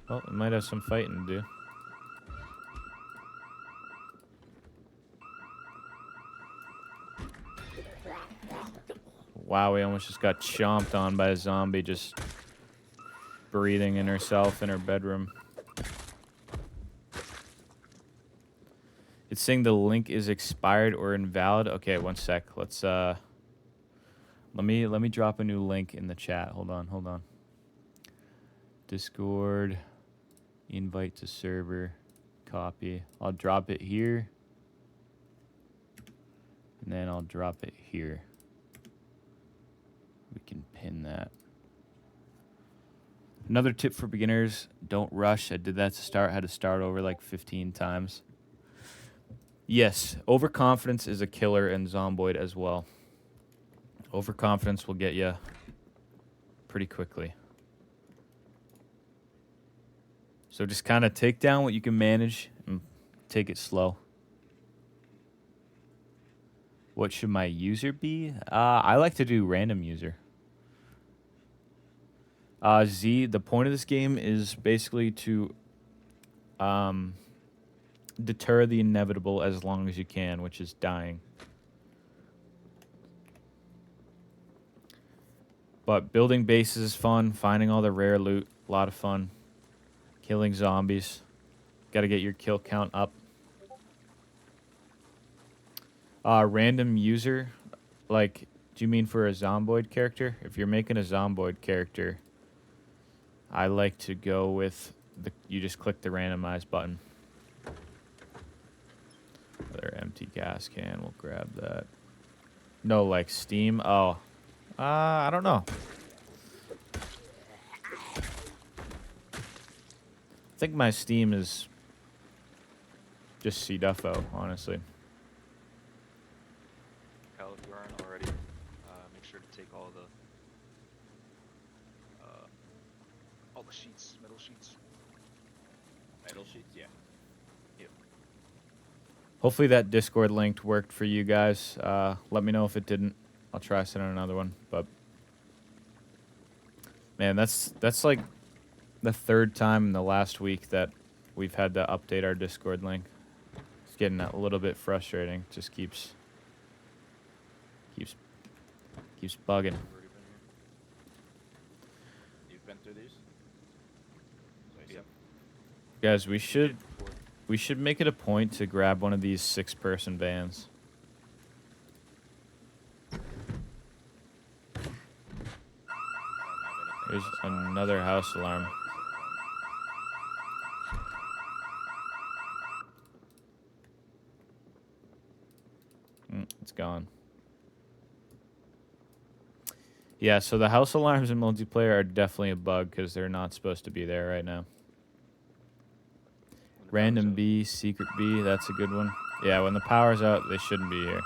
Well, we might have some fighting to do. Wow, we almost just got chomped on by a zombie just breathing in herself in her bedroom. It's saying the link is expired or invalid. Okay, one sec. Let's let me drop a new link in the chat. Hold on. Discord, invite to server, copy. I'll drop it here. And then I'll drop it here. We can pin that. Another tip for beginners, don't rush. I did that to start, had to start over like 15 times. Yes, overconfidence is a killer in Zomboid as well. Overconfidence will get you pretty quickly. So just kind of take down what you can manage and take it slow. What should my user be? I like to do random user. Z, the point of this game is basically to deter the inevitable as long as you can, which is dying. But building bases is fun. Finding all the rare loot, a lot of fun. Killing zombies. Got to get your kill count up. Random user, like, do you mean for a Zomboid character? If you're making a Zomboid character, I like to go with you just click the randomize button. Another empty gas can, we'll grab that. No, like Steam. Oh, I don't know. I think my Steam is just CDuffo, honestly. Kyle, if you aren't already, make sure to take all the sheets, metal sheets. Metal sheets, yeah. Yep. Hopefully that Discord link worked for you guys. Let me know if it didn't. I'll try sending another one. But man, that's like the third time in the last week that we've had to update our Discord link. It's getting a little bit frustrating. Just keeps bugging. I've already been here. You've been through these? Yep. Guys, we We should did before. we should make it a point to grab one of these 6-person vans. I don't There's have anything else. another house alarm. It's gone. Yeah, so the house alarms in multiplayer are definitely a bug because they're not supposed to be there right now. When the power's Random out. B, secret B, that's a good one. Yeah, when the power's out, they shouldn't be here.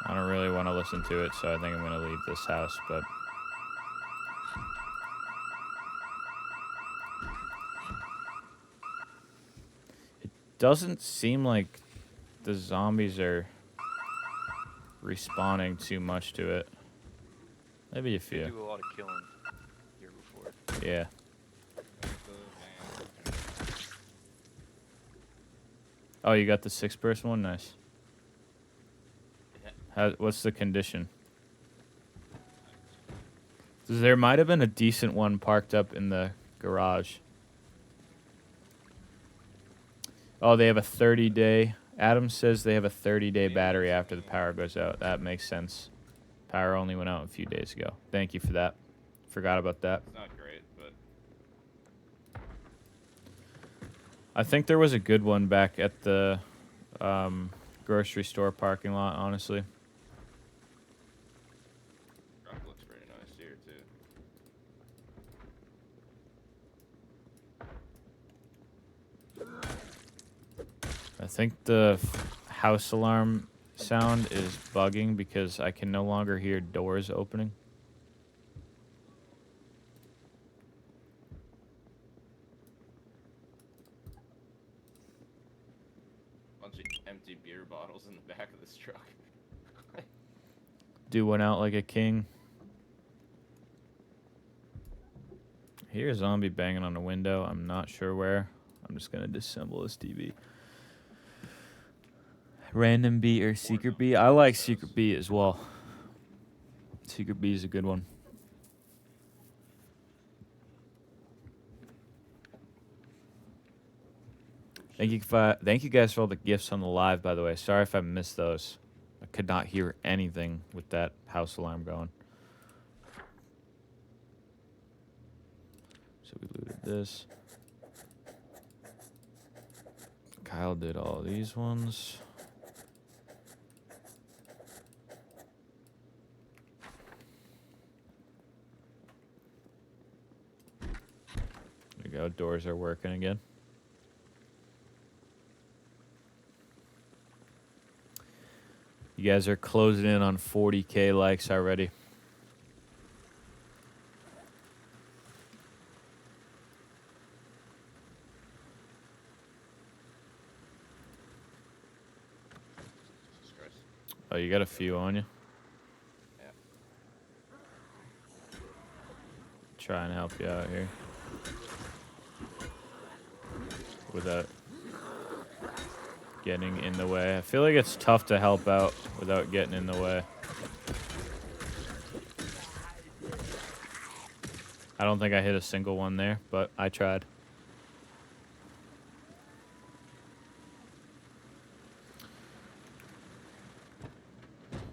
I don't really want to listen to it, so I think I'm going to leave this house, but... It doesn't seem like the zombies are respawning too much to it. Maybe a They few. do a lot of killing here before. Yeah. Oh, you got the 6-person one? Nice. What's the condition? There might have been a decent one parked up in the garage. Oh, they have a 30-day. Adam says they have a 30-day battery after the power goes out. That makes sense. Power only went out a few days ago. Thank you for that. Forgot about that. It's not great, but I think there was a good one back at the grocery store parking lot, honestly. truck looks pretty nice here too. I think the house alarm sound is bugging because I can no longer hear doors opening. Bunch of empty beer bottles in the back of this truck. Dude went out like a king. I hear a zombie banging on the window. I'm not sure where. I'm just gonna disassemble this TV. Random B or Secret B? I like Secret B as well. Secret B is a good one. Thank you guys for all the gifts on the live, by the way. Sorry if I missed those. I could not hear anything with that house alarm going. So we looted this. Kyle did all these ones. There we go. Doors are working again. You guys are closing in on 40K likes already. Jesus Christ. Oh, you got a few on you? Yeah. Try and help you out here. Without getting in the way. I feel like it's tough to help out without getting in the way. I don't think I hit a single one there, but I tried.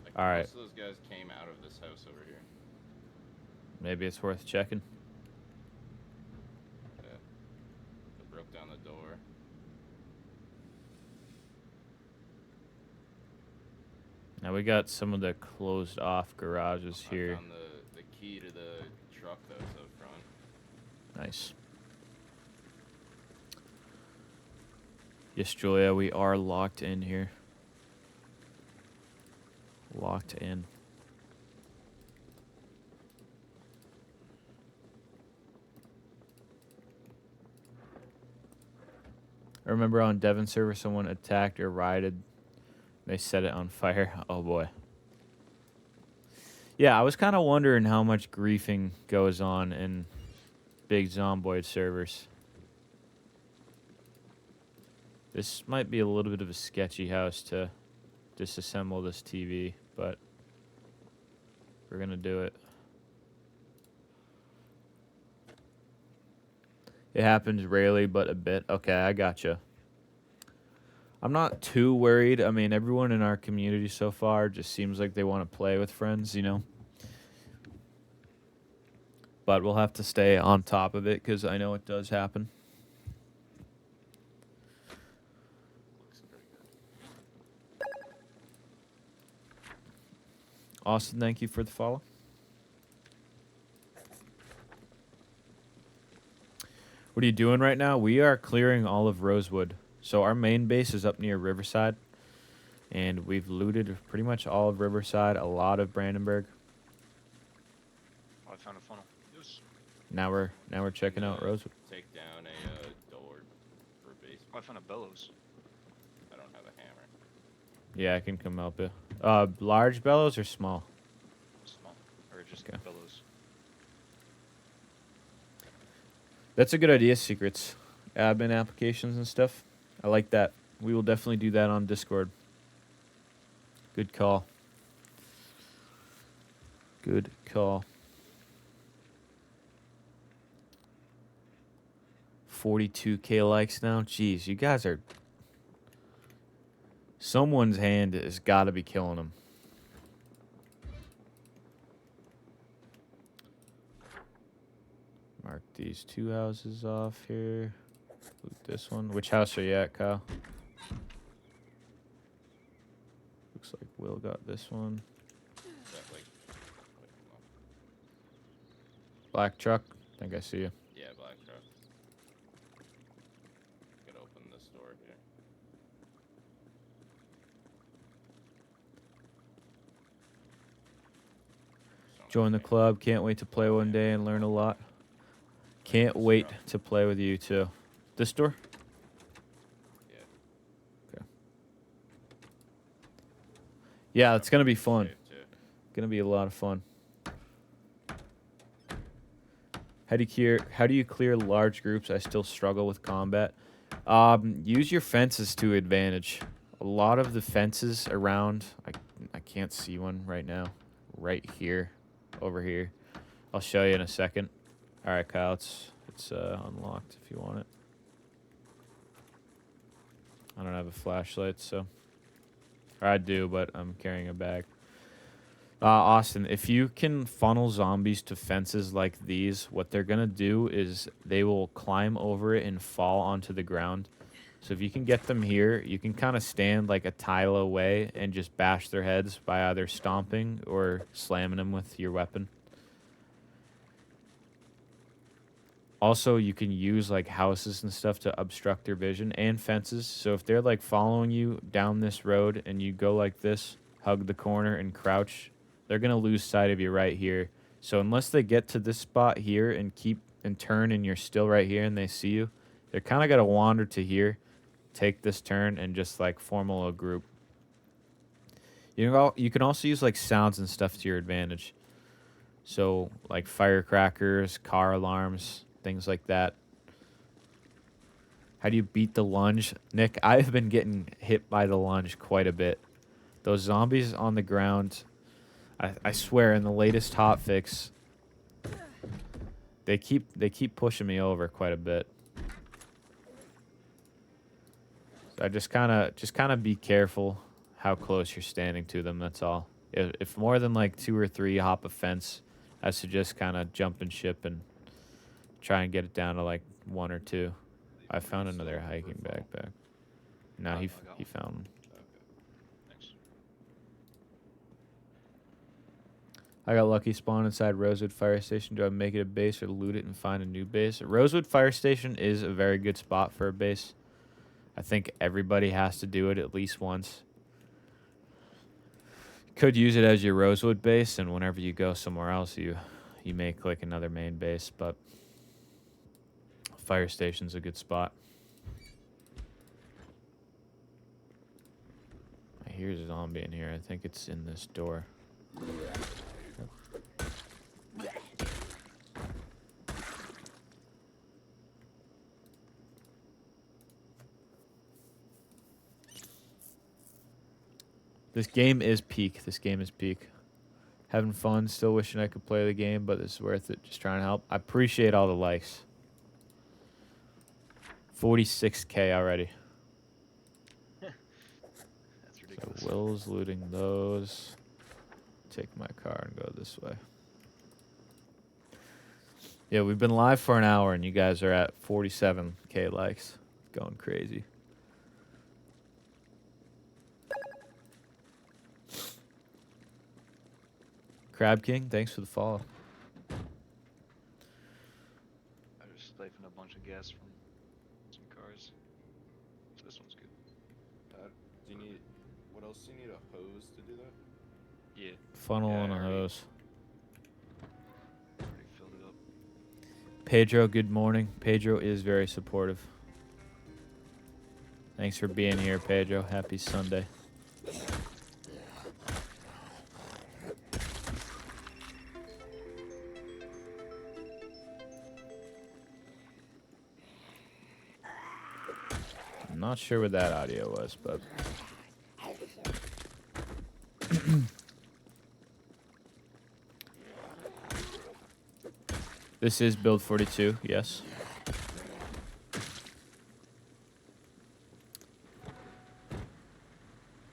Like, All right. most of those guys came out of this house over here. Maybe it's worth checking. Yeah. They broke down the door. Now we got some of the closed off garages I here. found the key to the truck that was out front. Nice. Yes, Julia, we are locked in here. Locked in. I remember on Devon server someone attacked or rioted. They set it on fire. Oh boy. Yeah, I was kind of wondering how much griefing goes on in big Zomboid servers. This might be a little bit of a sketchy house to disassemble this TV, but we're gonna do it. It happens rarely, but a bit. Okay, I gotcha. I'm not too worried. I mean, everyone in our community so far just seems like they want to play with friends, you know? But we'll have to stay on top of it because I know it does happen. Looks pretty good. Austin, thank you for the follow. What are you doing right now? We are clearing all of Rosewood. So our main base is up near Riverside, and we've looted pretty much all of Riverside, a lot of Brandenburg. Oh, I found a funnel. Yes. Now we're checking out Rosewood. Take down a door for base. Oh, I found a bellows. I don't have a hammer. Yeah, I can come help you. Large bellows or small? Small. Or just Okay. bellows. That's a good idea, Secrets. Admin applications and stuff. I like that. We will definitely do that on Discord. Good call. Good call. 42K likes now. Jeez, you guys are... Someone's hand has got to be killing them. Mark these two houses off here. Loot this one. Which house are you at, Kyle? Looks like Will got this one. Is that like... Wait, hold on. Black truck. I think I see you. Yeah, black truck. Could open this door here. Join the club. Can't wait to play one day and learn a lot. Can't Let's wait go. to play with you too. This door? Yeah. Okay. Yeah, it's gonna be fun. Safe, too. Gonna be a lot of fun. How do you clear large groups? I still struggle with combat. Use your fences to advantage. A lot of the fences around, I can't see one right now. Right here, over here. I'll show you in a second. All right, Kyle, it's unlocked if you want it. I don't have a flashlight, so. Or I do, but I'm carrying a bag. Austin, if you can funnel zombies to fences like these, what they're going to do is they will climb over it and fall onto the ground. So if you can get them here, you can kind of stand like a tile away and just bash their heads by either stomping or slamming them with your weapon. Also, you can use like houses and stuff to obstruct their vision and fences. So if they're like following you down this road and you go like this, hug the corner and crouch, they're going to lose sight of you right here. So unless they get to this spot here and keep and turn and you're still right here and they see you, they're kind of got to wander to here, take this turn and just like form a little group. You can also use like sounds and stuff to your advantage. So like firecrackers, car alarms, things like that. How do you beat the lunge? Nick, I've been getting hit by the lunge quite a bit. Those zombies on the ground, I swear in the latest hotfix, they keep pushing me over quite a bit. So I just kind of be careful how close you're standing to them, that's all. If more than like 2 or 3 hop a fence, I suggest kind of jumping ship and try and get it down to like 1 or 2. I found another hiking backpack. No, he found one. Okay. Thanks. I got lucky spawn inside Rosewood Fire Station. Do I make it a base or loot it and find a new base? Rosewood Fire Station is a very good spot for a base. I think everybody has to do it at least once. Could use it as your Rosewood base, and whenever you go somewhere else, you make like another main base. But fire station's a good spot. I hear a zombie in here. I think it's in this door. This game is peak. This game is peak. Having fun. Still wishing I could play the game, but it's worth it. Just trying to help. I appreciate all the likes. 46K already. That's So ridiculous. Will's looting those. Take my car and go this way. Yeah, we've been live for an hour, and you guys are at 47K likes. Going crazy. Crab King, thanks for the follow. I just siphoned a bunch of gas from some cars. So this one's good. Do you need? What else do you need? A hose to do that? Yeah, Funnel Yeah, on a I already- hose. already filled it up. Pedro, good morning. Pedro is very supportive. Thanks for being here, Pedro. Happy Sunday. I'm not sure what that audio was, but this is build 42, yes.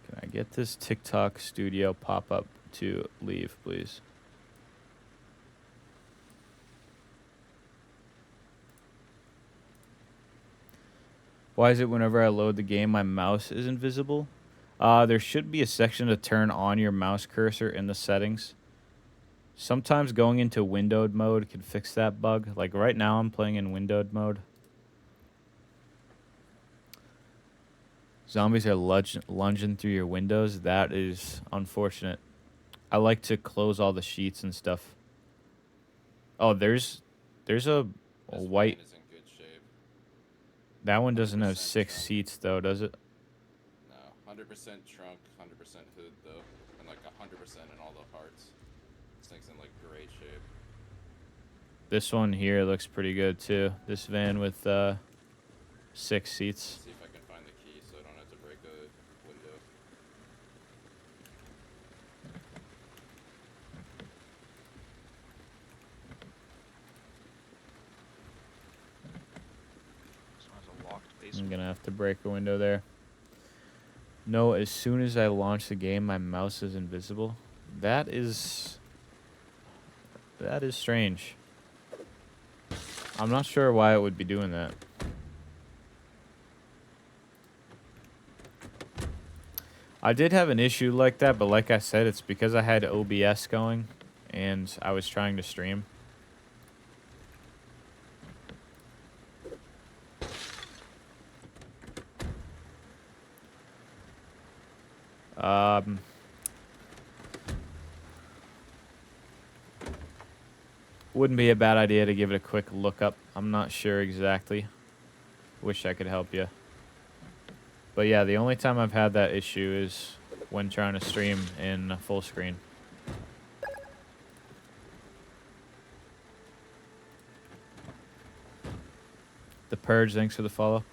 Can I get this TikTok studio pop-up to leave, please? Why is it whenever I load the game, my mouse is invisible? There should be a section to turn on your mouse cursor in the settings. Sometimes going into windowed mode can fix that bug. Like right now I'm playing in windowed mode. Zombies are lunging through your windows. That is unfortunate. I like to close all the sheets and stuff. Oh, there's a This white. van is in good shape. That one doesn't have 100% 6 trunk. seats though, does it? No, 100% trunk, 100% hood though, and like 100% in all the parts. This thing's in like great shape. This one here looks pretty good too. This van with 6 seats. See if I can find the key so I don't have to break a window. This one has a locked I'm basement. gonna have to break a window there. No, as soon as I launch the game, my mouse is invisible. That is strange. I'm not sure why it would be doing that. I did have an issue like that, but like I said, it's because I had OBS going and I was trying to stream. Wouldn't be a bad idea to give it a quick look up. I'm not sure exactly. Wish I could help you. But yeah, the only time I've had that issue is when trying to stream in full screen. The Purge, thanks for the follow.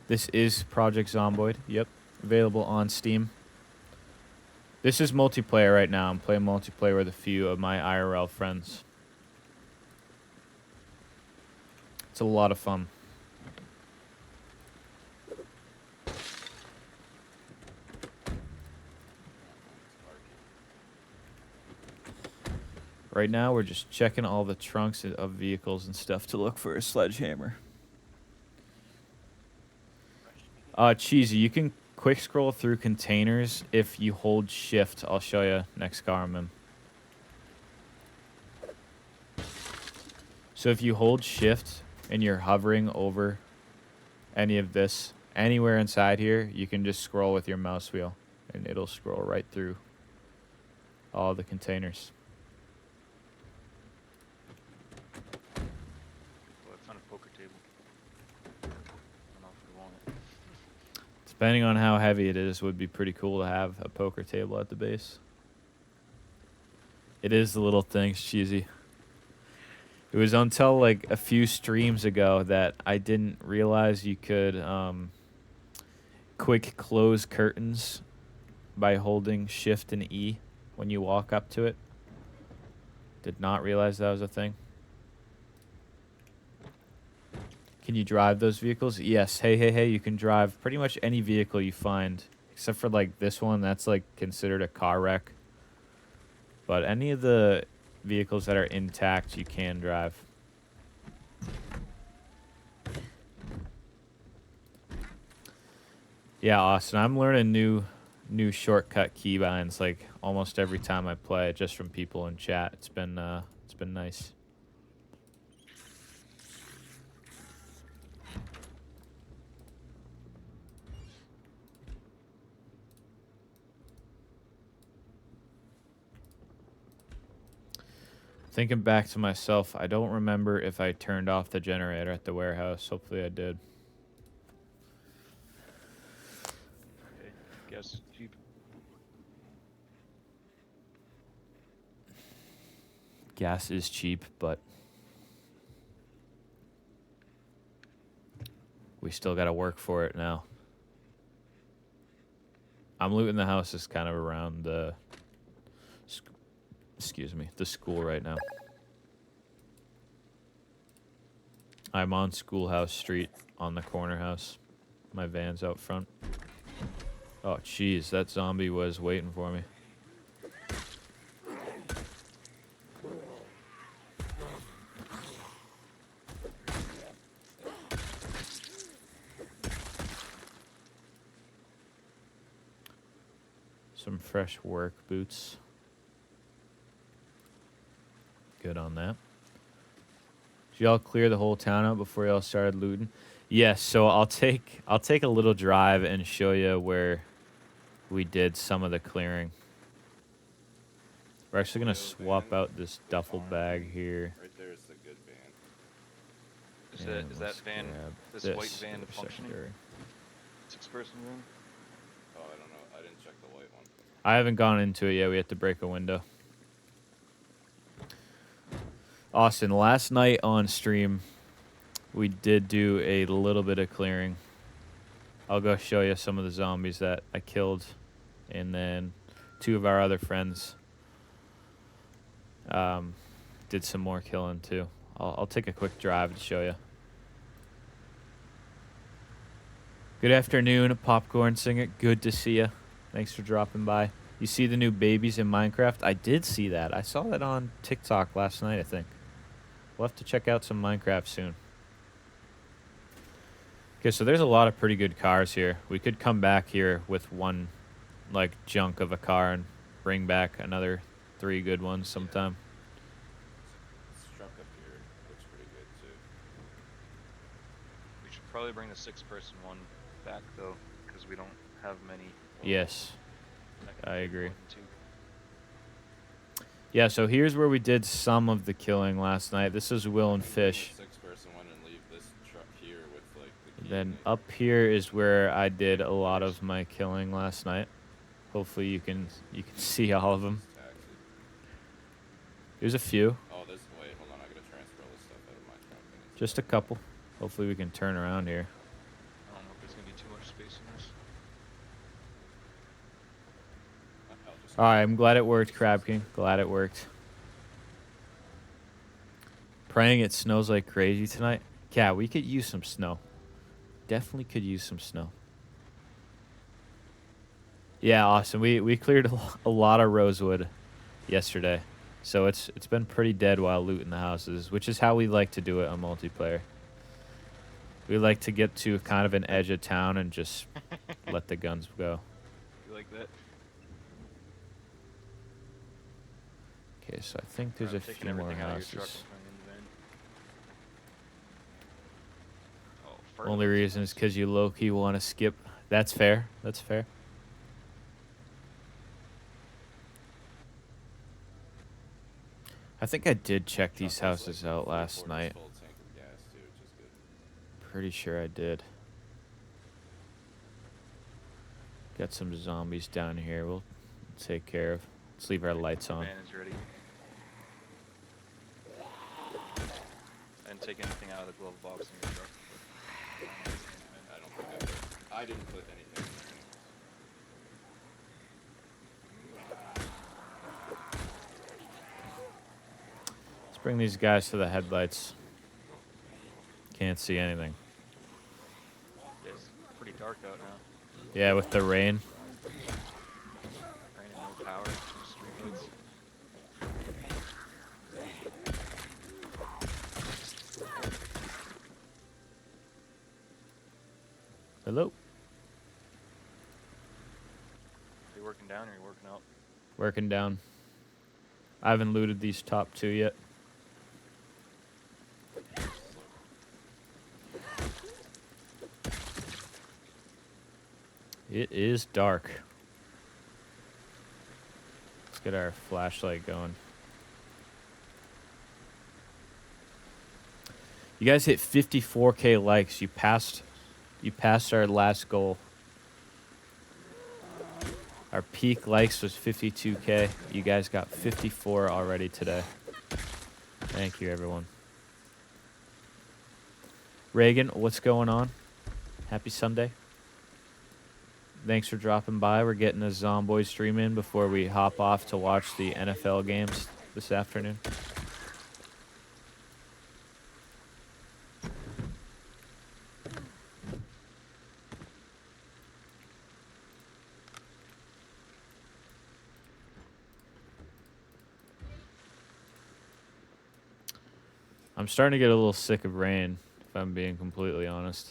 This is Project Zomboid. Yep, available on Steam. This is multiplayer right now. I'm playing multiplayer with a few of my IRL friends. It's a lot of fun. Right now, we're just checking all the trunks of vehicles and stuff to look for a sledgehammer. Cheesy, you can quick scroll through containers if you hold shift. I'll show you next car I'm in. So if you hold shift and you're hovering over any of this, anywhere inside here, you can just scroll with your mouse wheel and it'll scroll right through all the containers. Well, I found a poker table. I don't know if we want it. Depending on how heavy it is, would be pretty cool to have a poker table at the base. It is the little things, Cheesy. It was until like a few streams ago that I didn't realize you could quick close curtains by holding shift and E when you walk up to it. Did not realize that was a thing. Can you drive those vehicles? Yes. Hey, you can drive pretty much any vehicle you find, except for like this one. That's like considered a car wreck. But any of the vehicles that are intact, you can drive. Yeah, Austin, I'm learning new shortcut keybinds like almost every time I play, just from people in chat. It's been nice. Thinking back to myself, I don't remember if I turned off the generator at the warehouse. Hopefully I did. Okay. Gas is cheap. Gas is cheap, but we still got to work for it now. I'm looting the houses kind of around the the school right now. I'm on Schoolhouse Street on the corner house. My van's out front. Oh, jeez, that zombie was waiting for me. Some fresh work boots. Good on that. Did y'all clear the whole town out before y'all started looting? Yes, so I'll take a little drive and show you where we did some of the clearing. We're actually gonna Folio swap van, out this duffel baton. bag here. Right there is the good van. and Is that let's van, grab this this white van for functioning? secondary. 6-person van? Oh, I don't know. I didn't check the white one. I haven't gone into it yet. We have to break a window. Austin, last night on stream, we did do a little bit of clearing. I'll go show you some of the zombies that I killed, and then 2 of our other friends did some more killing too. I'll take a quick drive to show you. Good afternoon, Popcorn Singer. Good to see you. Thanks for dropping by. You see the new babies in Minecraft? I did see that. I saw that on TikTok last night, I think. We'll have to check out some Minecraft soon. Okay, so there's a lot of pretty good cars here. We could come back here with one, like, junk of a car and bring back another 3 good ones sometime. This truck up here looks pretty good too. We should probably bring the 6-person one back though, because we don't have many. Yes, that can I fit agree. more than 2. Yeah, so here's where we did some of the killing last night. This is Will and Fish. 6-person one and leave this truck here with like the key. Then in it. up here is where I did a lot of my killing last night. Hopefully you can see all of them. Taxi. There's a few, Oh, this. Wait, hold on. I gotta transfer all this stuff out of my truck. and into just a couple. Hopefully we can turn around here. I don't know if there's gonna be too much space in this. I'll just- All right, I'm glad it worked, Crab King. Glad it worked. Praying it snows like crazy tonight. Yeah, we could use some snow. Definitely could use some snow. Yeah, Austin. We cleared a lot of rosewood yesterday, so it's been pretty dead while looting the houses, which is how we like to do it on multiplayer. We like to get to kind of an edge of town and just let the guns go. You like that? Okay, so I think there's a I'm taking few more everything out of your truck houses. and putting it in the van. Oh, Only fertilizer reason is tanks. because you low-key want to skip. That's fair. That's fair. I think I did check Truck these has, like, houses out last 3/4 night. full tank of gas too, which is good. Pretty sure I did. Got some zombies down here. We'll take care of. Let's leave our lights The on. van is ready. I didn't take anything out of the glove box in your truck. I don't think I did. I didn't put anything in there. Let's bring these guys to the headlights. Can't see anything. It's pretty dark out now. Yeah, with the rain. Rain and no power. Just streetlights. Hello. Are you working down or are you working out? Working down. I haven't looted these top 2 yet. It is dark. Let's get our flashlight going. You guys hit 54K likes. You passed our last goal. Our peak likes was 52K. You guys got 54 already today. Thank you, everyone. Reagan, what's going on? Happy Sunday. Thanks for dropping by. We're getting a Zomboy stream in before we hop off to watch the NFL games this afternoon. I'm starting to get a little sick of rain, if I'm being completely honest.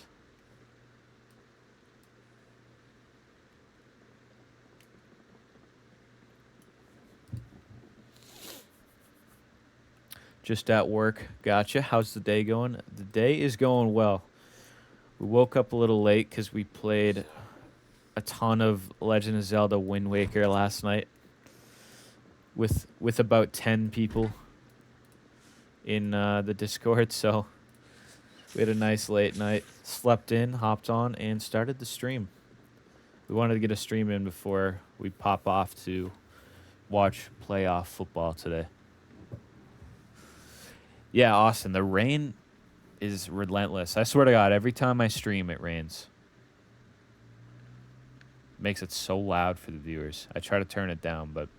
Just at work. Gotcha. How's the day going? The day is going well. We woke up a little late because we played a ton of Legend of Zelda Wind Waker last night. with about 10 people in the Discord, so we had a nice late night. Slept in, hopped on, and started the stream. We wanted to get a stream in before we pop off to watch playoff football today. Yeah, Austin, the rain is relentless. I swear to God, every time I stream, it rains. Makes it so loud for the viewers. I try to turn it down, but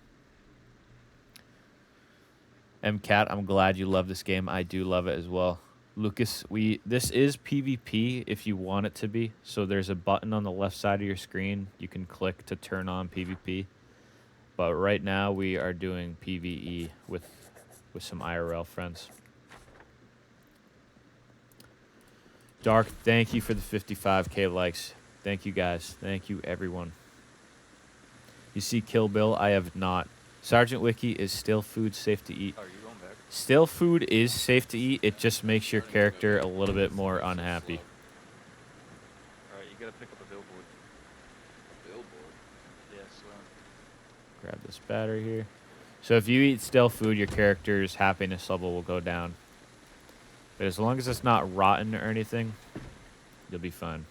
MCat, I'm glad you love this game. I do love it as well. Lucas, this is PvP if you want it to be. So there's a button on the left side of your screen you can click to turn on PvP. But right now we are doing PvE with some IRL friends. Dark, thank you for the 55k likes. Thank you guys. Thank you everyone. You see Kill Bill? I have not. Sergeant Wiki, is still food safe to eat? Oh, are you going back? Still food is safe to eat. It just makes your character a little bit more unhappy. Alright, you gotta pick up a billboard. Billboard. Yeah, slow. Grab this battery here. So if you eat still food, your character's happiness level will go down. But as long as it's not rotten or anything, you'll be fine.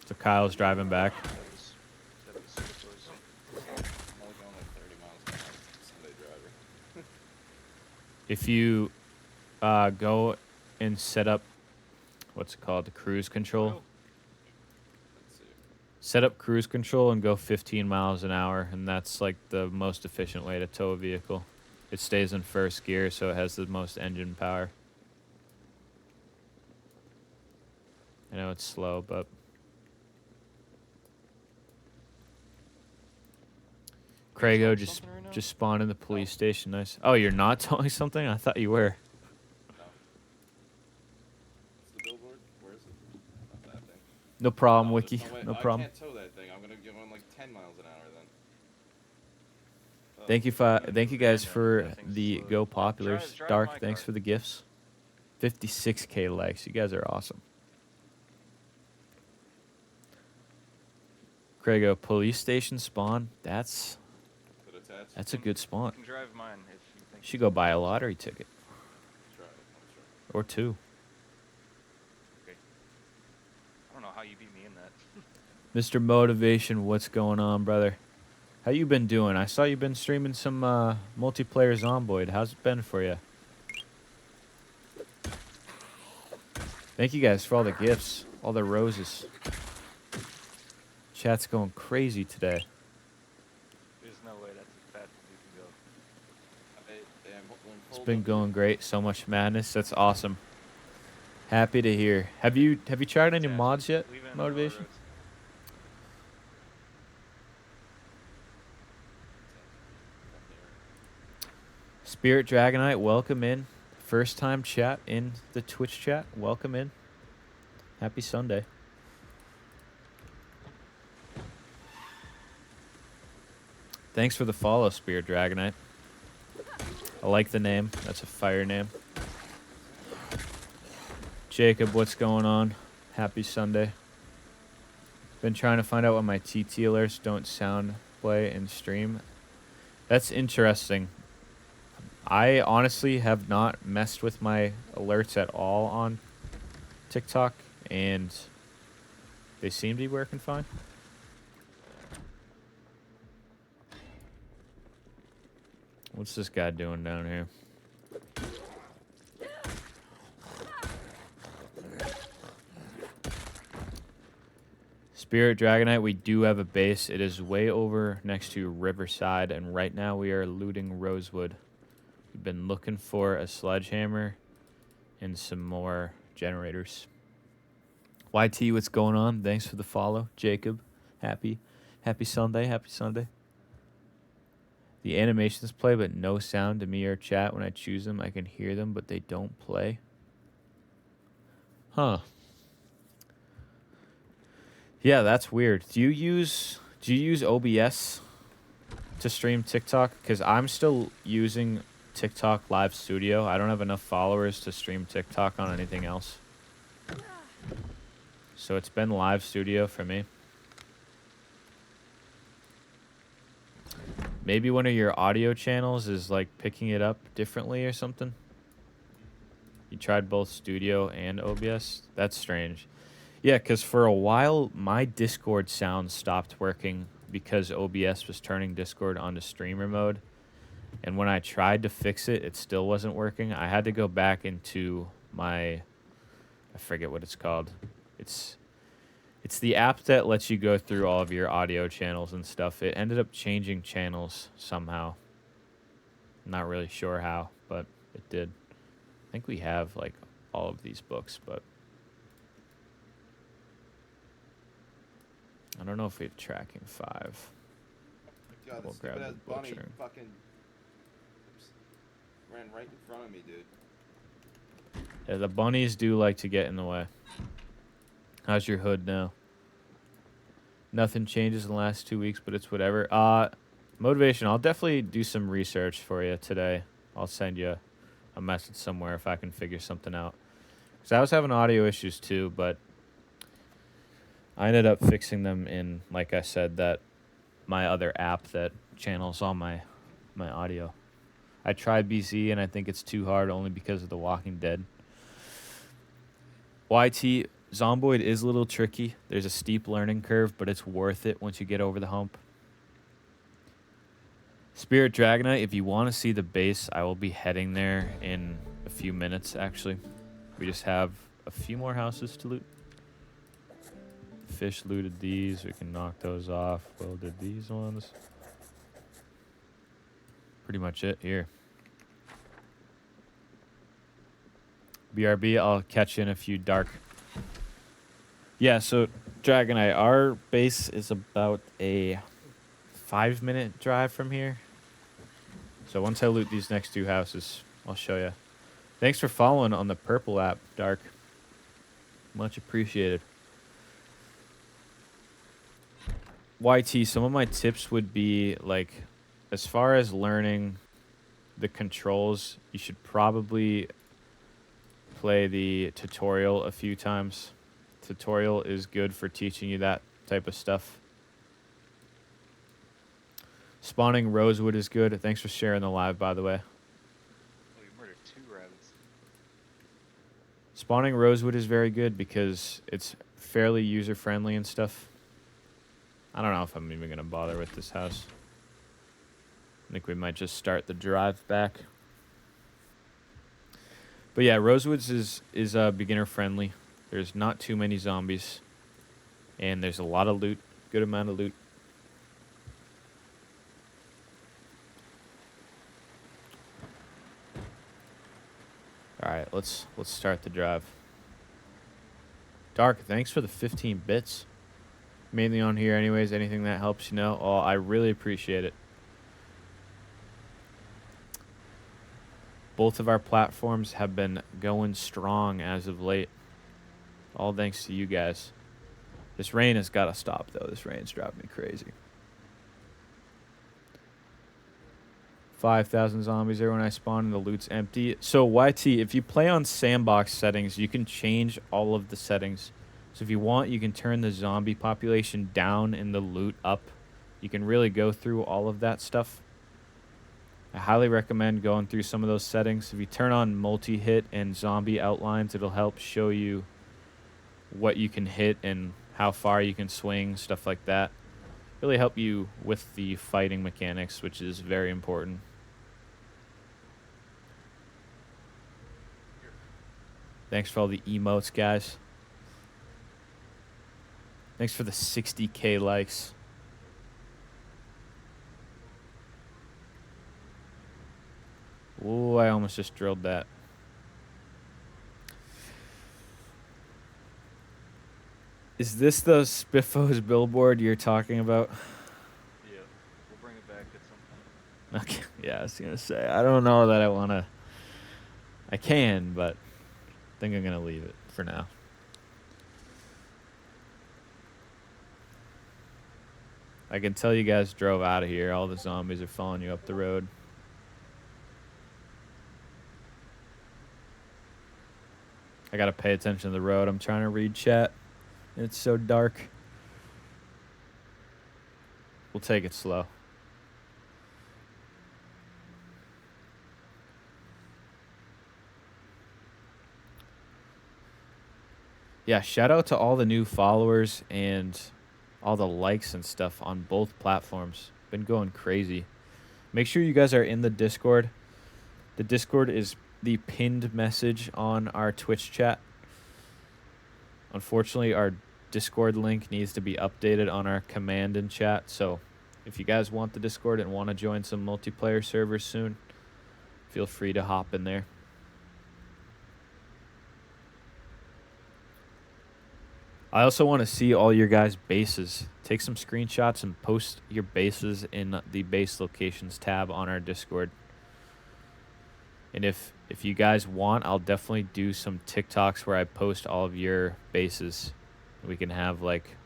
So Kyle's driving back. That was super close. I'm only going like 30 miles an hour. Sunday driver. If you go and set up, what's it called, the cruise control. Let's see. Set up cruise control and go 15 miles an hour, and that's like the most efficient way to tow a vehicle. It stays in first gear, so it has the most engine power. I know it's slow, but... Craigo just spawned in the police station. Nice. Oh, you're not towing something? I thought you were. No. What's the billboard? Where is it? Not that thing. No problem, No, Wiki. there's way- No I problem. can't tow that thing. I'm gonna give on like 10 miles an hour then. Oh, Thank you guys for that thing's the slow. Go Populars. Drive my Dark, thanks car. for the gifts. 56k likes. You guys are awesome. Craigo, police station spawn. That's Put attached. a good spawn. You can drive mine if you think. You should go buy a lottery ticket Try it. I'll try. or two. Okay. I don't know how you beat me in that. Mr. Motivation, what's going on, brother? How you been doing? I saw you been streaming some multiplayer Zomboid. How's it been for you? Thank you guys for all the gifts, all the roses. Chat's going crazy today. There's no way that's as fast as you can go. It's been going great. So much madness. That's awesome. Happy to hear. Have you tried any Yeah, mods yet? leave it in the middle of the Motivation. roads. Spirit Dragonite, welcome in. First time chat in the Twitch chat. Welcome in. Happy Sunday. Thanks for the follow, Spirit Dragonite. I like the name. That's a fire name. Jacob, what's going on? Happy Sunday. Been trying to find out why my TT alerts don't sound play in stream. That's interesting. I honestly have not messed with my alerts at all on TikTok, and they seem to be working fine. What's this guy doing down here? Spirit Dragonite, we do have a base. It is way over next to Riverside, and right now we are looting Rosewood. We've been looking for a sledgehammer and some more generators. YT, what's going on? Thanks for the follow. Jacob, happy Sunday, happy Sunday. The animations play, but no sound to me or chat. When I choose them, I can hear them, but they don't play. Huh. Yeah, that's weird. Do you use OBS to stream TikTok? Because I'm still using TikTok Live Studio. I don't have enough followers to stream TikTok on anything else. So it's been Live Studio for me. Maybe one of your audio channels is like picking it up differently or something. You tried both Studio and OBS? That's strange. Yeah, because for a while, my Discord sound stopped working because OBS was turning Discord onto streamer mode. And when I tried to fix it, it still wasn't working. I had to go back into my... I forget what it's called. It's the app that lets you go through all of your audio channels and stuff. It ended up changing channels somehow. Not really sure how, but it did. I think we have like all of these books, but I don't know if we have tracking 5. God, We'll this grab stupid ass the bunny butcher. fucking ran right in front of me, dude. Yeah, the bunnies do like to get in the way. How's your hood now? Nothing changes in the last 2 weeks, but it's whatever. Motivation, I'll definitely do some research for you today. I'll send you a message somewhere if I can figure something out. Because I was having audio issues too, but I ended up fixing them in, like I said, that my other app that channels all my audio. I tried BZ and I think it's too hard only because of The Walking Dead. YT, Zomboid is a little tricky. There's a steep learning curve, but it's worth it once you get over the hump. Spirit Dragonite, if you want to see the base, I will be heading there in a few minutes, actually. We just have a few more houses to loot. Fish looted these. We can knock those off. Will did these ones. Pretty much it here. BRB, I'll catch you in a few dark. Yeah, so Dragonite, our base is about a 5-minute drive from here. So once I loot these next 2 houses, I'll show you. Thanks for following on the purple app, Dark. Much appreciated. YT, some of my tips would be, like, as far as learning the controls, you should probably play the tutorial a few times. Tutorial is good for teaching you that type of stuff. Spawning Rosewood is good. Thanks for sharing the live, by the way. Oh, you murdered 2 rabbits. Spawning Rosewood is very good because it's fairly user-friendly and stuff. I don't know if I'm even going to bother with this house. I think we might just start the drive back. But yeah, Rosewoods is beginner-friendly. There's not too many zombies. And there's a lot of loot. Good amount of loot. Alright, let's start the drive. Dark, thanks for the 15 bits. Mainly on here anyways. Anything that helps, you know. Oh, I really appreciate it. Both of our platforms have been going strong as of late. All thanks to you guys. This rain has got to stop, though. This rain's driving me crazy. 5,000 zombies there when I spawn and the loot's empty. So, YT, if you play on sandbox settings, you can change all of the settings. So if you want, you can turn the zombie population down and the loot up. You can really go through all of that stuff. I highly recommend going through some of those settings. If you turn on multi-hit and zombie outlines, it'll help show you what you can hit and how far you can swing, stuff like that. Really help you with the fighting mechanics, which is very important. Thanks for all the emotes, guys. Thanks for the 60K likes. Ooh, I almost just drilled that. Is this the Spiffos billboard you're talking about? Yeah, we'll bring it back at some point. Okay, yeah, I was going to say, I don't know that I want to... I can, but I think I'm going to leave it for now. I can tell you guys drove out of here. All the zombies are following you up the road. I got to pay attention to the road. I'm trying to read chat. It's so dark. We'll take it slow. Yeah, shout out to all the new followers and all the likes and stuff on both platforms. Been going crazy. Make sure you guys are in the Discord. The Discord is the pinned message on our Twitch chat. Unfortunately, our Discord link needs to be updated on our command and chat. So if you guys want the Discord and want to join some multiplayer servers soon, feel free to hop in there. I also want to see all your guys' bases. Take some screenshots and post your bases in the base locations tab on our Discord. And if you guys want, I'll definitely do some TikToks where I post all of your bases. We can have like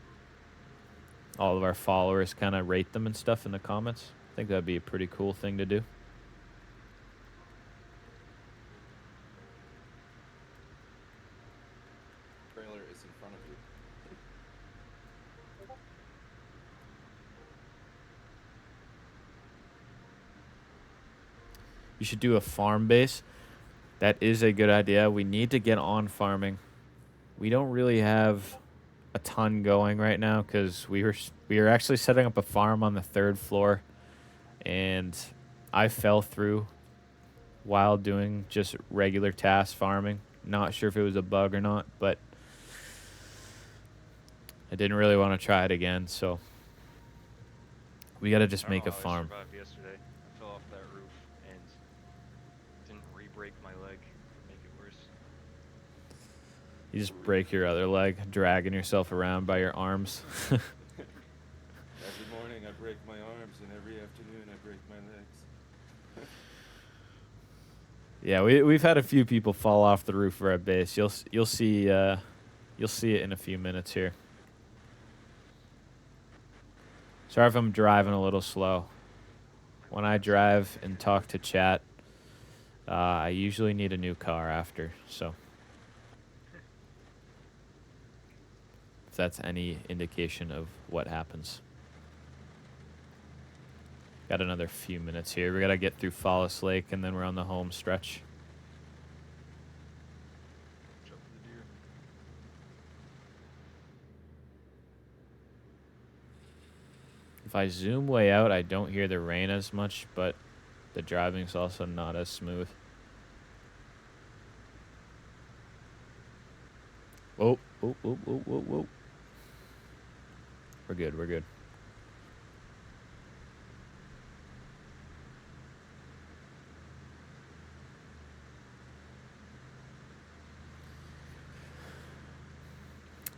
all of our followers kind of rate them and stuff in the comments. I think that'd be a pretty cool thing to do. Trailer is in front of you. You should do a farm base. That is a good idea. We need to get on farming. We don't really have a ton going right now because we were actually setting up a farm on the 3rd floor, and I fell through while doing just regular task farming. Not sure if it was a bug or not, but I didn't really want to try it again, so we got to just I don't make know a how farm. I survived yesterday. I fell off that roof and didn't re-break my leg. Make it worse. You just break your other leg, dragging yourself around by your arms. Every morning I break my arms, and every afternoon I break my legs. Yeah, we've had a few people fall off the roof of our base. You'll see it in a few minutes here. Sorry if I'm driving a little slow. When I drive and talk to chat, I usually need a new car after, so if that's any indication of what happens. Got another few minutes here. We gotta get through Fallis Lake, and then we're on the home stretch. Jump the deer. If I zoom way out, I don't hear the rain as much, but the driving's also not as smooth. Oh, oh, oh, oh, oh, oh. We're good, we're good.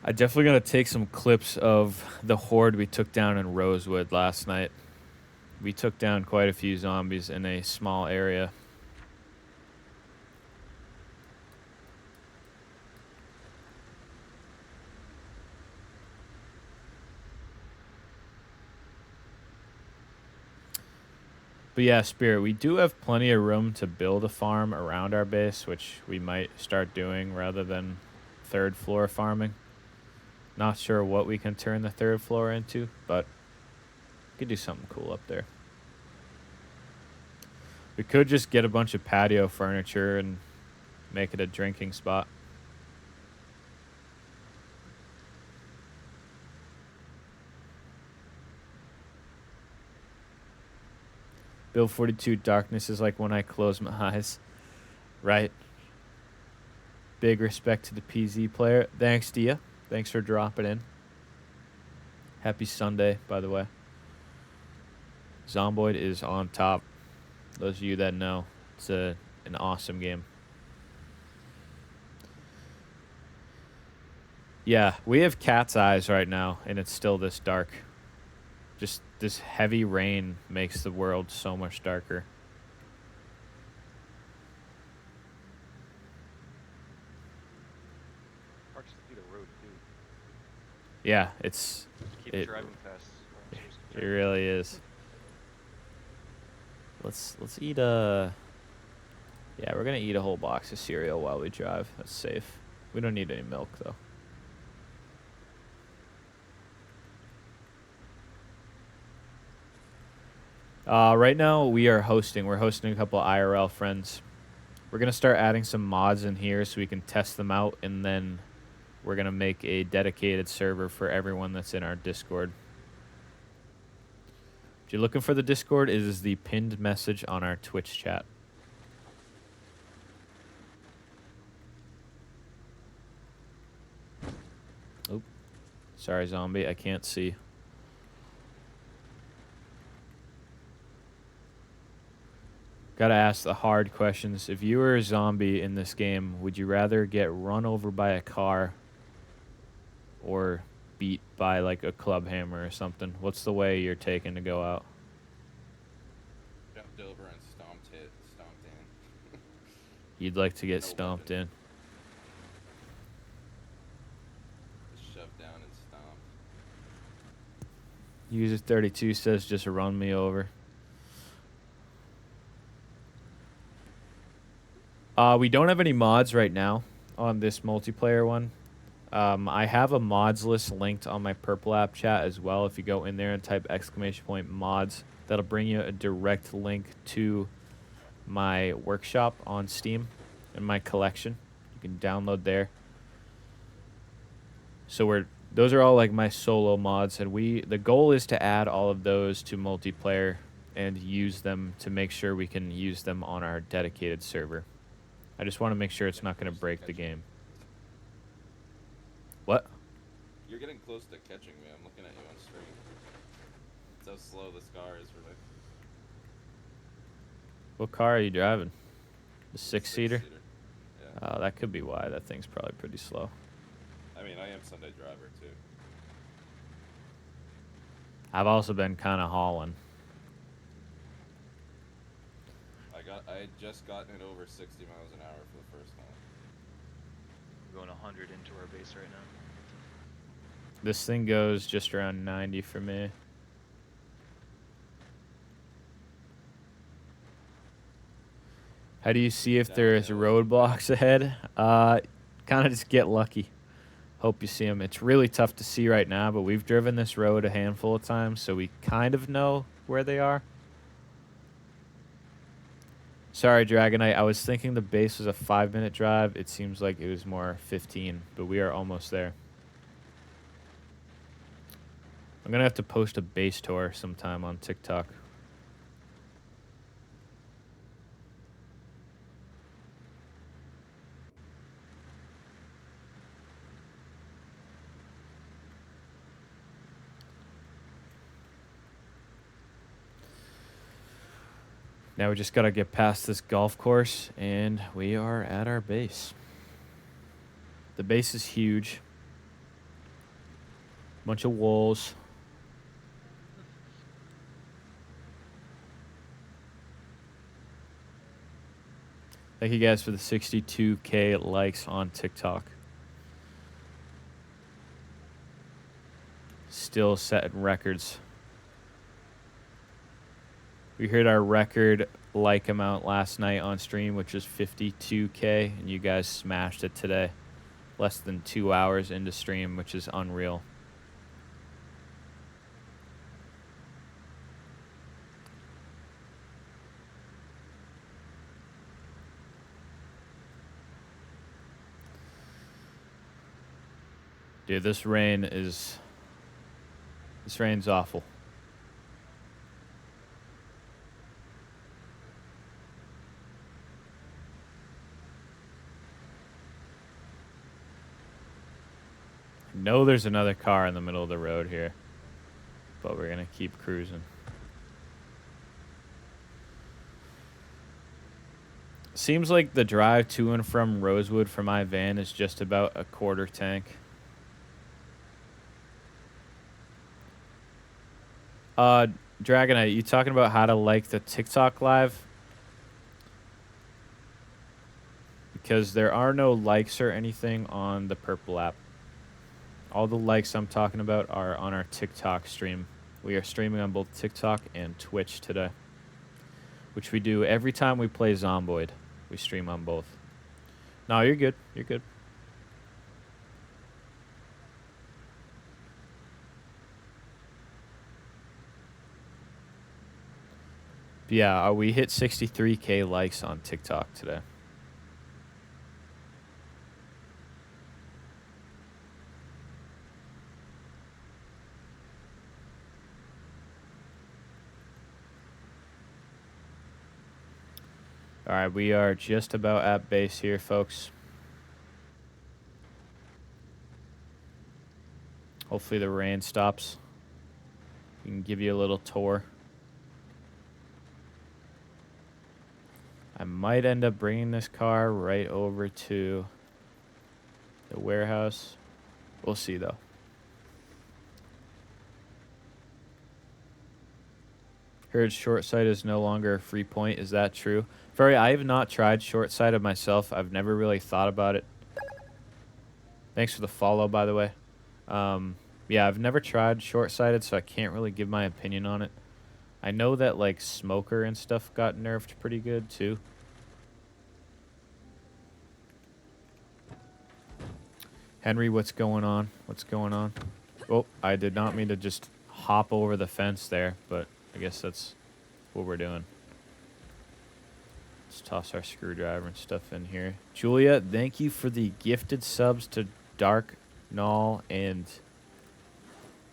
I definitely gotta take some clips of the horde we took down in Rosewood last night. We took down quite a few zombies in a small area. But yeah, Spirit, we do have plenty of room to build a farm around our base, which we might start doing rather than 3rd floor farming. Not sure what we can turn the 3rd floor into, but we could do something cool up there. We could just get a bunch of patio furniture and make it a drinking spot. Bill 42, darkness is like when I close my eyes. Right. Big respect to the PZ player. Thanks, Dia. Thanks for dropping in. Happy Sunday, by the way. Zomboid is on top. Those of you that know, it's an awesome game. Yeah, we have cat's eyes right now, and it's still this dark. Just this heavy rain makes the world so much darker. Hard to see the road too. Yeah, it's Keep It- driving fast. it really is. Let's eat a. Yeah, we're gonna eat a whole box of cereal while we drive. That's safe. We don't need any milk though. Right now we are hosting. We're hosting a couple of IRL friends. We're gonna start adding some mods in here so we can test them out, and then we're going to make a dedicated server for everyone that's in our Discord. If you're looking for the Discord, it is the pinned message on our Twitch chat. Oop. Sorry, zombie. I can't see. Gotta ask the hard questions. If you were a zombie in this game, would you rather get run over by a car or beat by like a club hammer or something? What's the way you're taking to go out? Jumped over and stomped in. You'd like to get No stomped weapon. in. Just shoved down and stomped. User 32 says just run me over. We don't have any mods right now on this multiplayer one. I have a mods list linked on my Purple app chat as well. If you go in there and type !mods, that'll bring you a direct link to my workshop on Steam and my collection. You can download there. So those are all like my solo mods, and the goal is to add all of those to multiplayer and use them to make sure we can use them on our dedicated server. I just want to make sure it's not going to break the game. What? You're getting close to catching me. I'm looking at you on stream. That's how slow this car is for me. What car are you driving? The six-seater? Yeah. That could be why. That thing's probably pretty slow. I mean, I am Sunday driver too. I've also been kind of hauling. I had just gotten it over 60 miles an hour for the first time. We're going 100 into our base right now. This thing goes just around 90 for me. How do you see if there's roadblocks ahead? Kind of just get lucky. Hope you see them. It's really tough to see right now, but we've driven this road a handful of times, so we kind of know where they are. Sorry, Dragonite. I was thinking the base was a 5-minute drive. It seems like it was more 15, but we are almost there. I'm going to have to post a base tour sometime on TikTok. Now we just got to get past this golf course, and we are at our base. The base is huge. Bunch of walls. Thank you guys for the 62K likes on TikTok. Still setting records. We hit our record like amount last night on stream, which was 52K, and you guys smashed it today. Less than 2 hours into stream, which is unreal. Dude, this rain's awful. No, there's another car in the middle of the road here, but we're gonna keep cruising. Seems like the drive to and from Rosewood for my van is just about a quarter tank. Dragonite, you talking about how to like the TikTok live? Because there are no likes or anything on the Purple app. All the likes I'm talking about are on our TikTok stream. We are streaming on both TikTok and Twitch today, which we do every time we play Zomboid. We stream on both. No, you're good. You're good. Yeah, we hit 63K likes on TikTok today. All right, we are just about at base here, folks. Hopefully the rain stops. We can give you a little tour. I might end up bringing this car right over to the warehouse. We'll see, though. Heard short sight is no longer a free point. Is that true? Furry, I have not tried short sighted myself. I've never really thought about it. Thanks for the follow, by the way. Yeah, I've never tried short sighted, so I can't really give my opinion on it. I know that, like, Smoker and stuff got nerfed pretty good, too. Henry, what's going on? What's going on? Oh, I did not mean to just hop over the fence there, but I guess that's what we're doing. Let's toss our screwdriver and stuff in here. Julia, thank you for the gifted subs to Dark Null and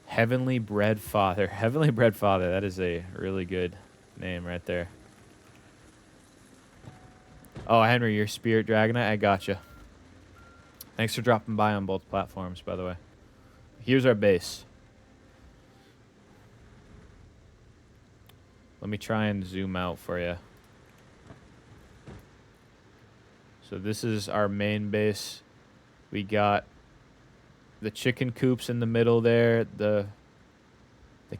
Heavenly Bread Father. Heavenly Bread Father, that is a really good name right there. Oh, Henry, you're Spirit Dragonite? I gotcha. Thanks for dropping by on both platforms, by the way. Here's our base. Let me try and zoom out for you. So this is our main base. We got the chicken coops in the middle there. The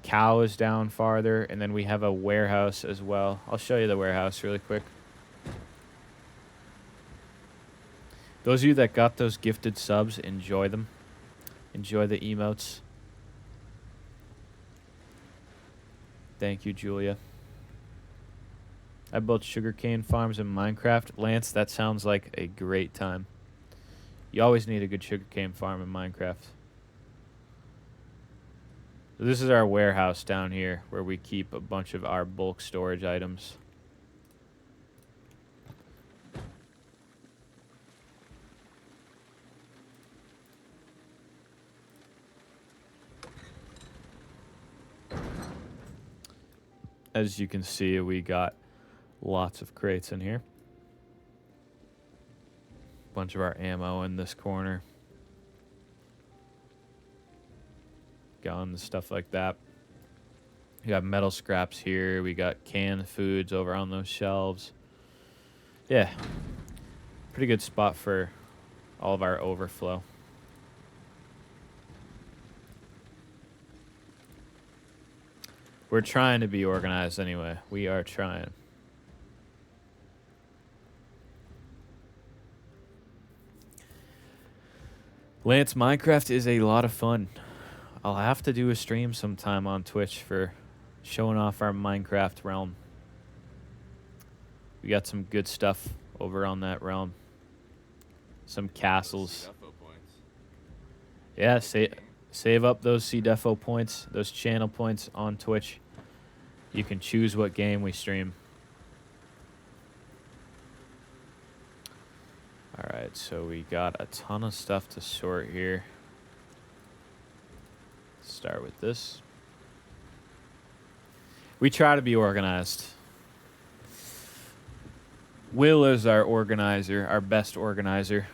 cow is down farther. And then we have a warehouse as well. I'll show you the warehouse really quick. Those of you that got those gifted subs, enjoy them. Enjoy the emotes. Thank you, Julia. I built sugarcane farms in Minecraft. Lance, that sounds like a great time. You always need a good sugarcane farm in Minecraft. So this is our warehouse down here where we keep a bunch of our bulk storage items. As you can see, we got lots of crates in here. Bunch of our ammo in this corner. Guns, stuff like that. We got metal scraps here. We got canned foods over on those shelves. Yeah. Pretty good spot for all of our overflow. We're trying to be organized anyway. We are trying. Lance, Minecraft is a lot of fun. I'll have to do a stream sometime on Twitch for showing off our Minecraft realm. We got some good stuff over on that realm. Some castles. Yeah, save up those CDEFO points, those channel points on Twitch. You can choose what game we stream. All right, so we got a ton of stuff to sort here. Start with this. We try to be organized. Will is our organizer, our best organizer.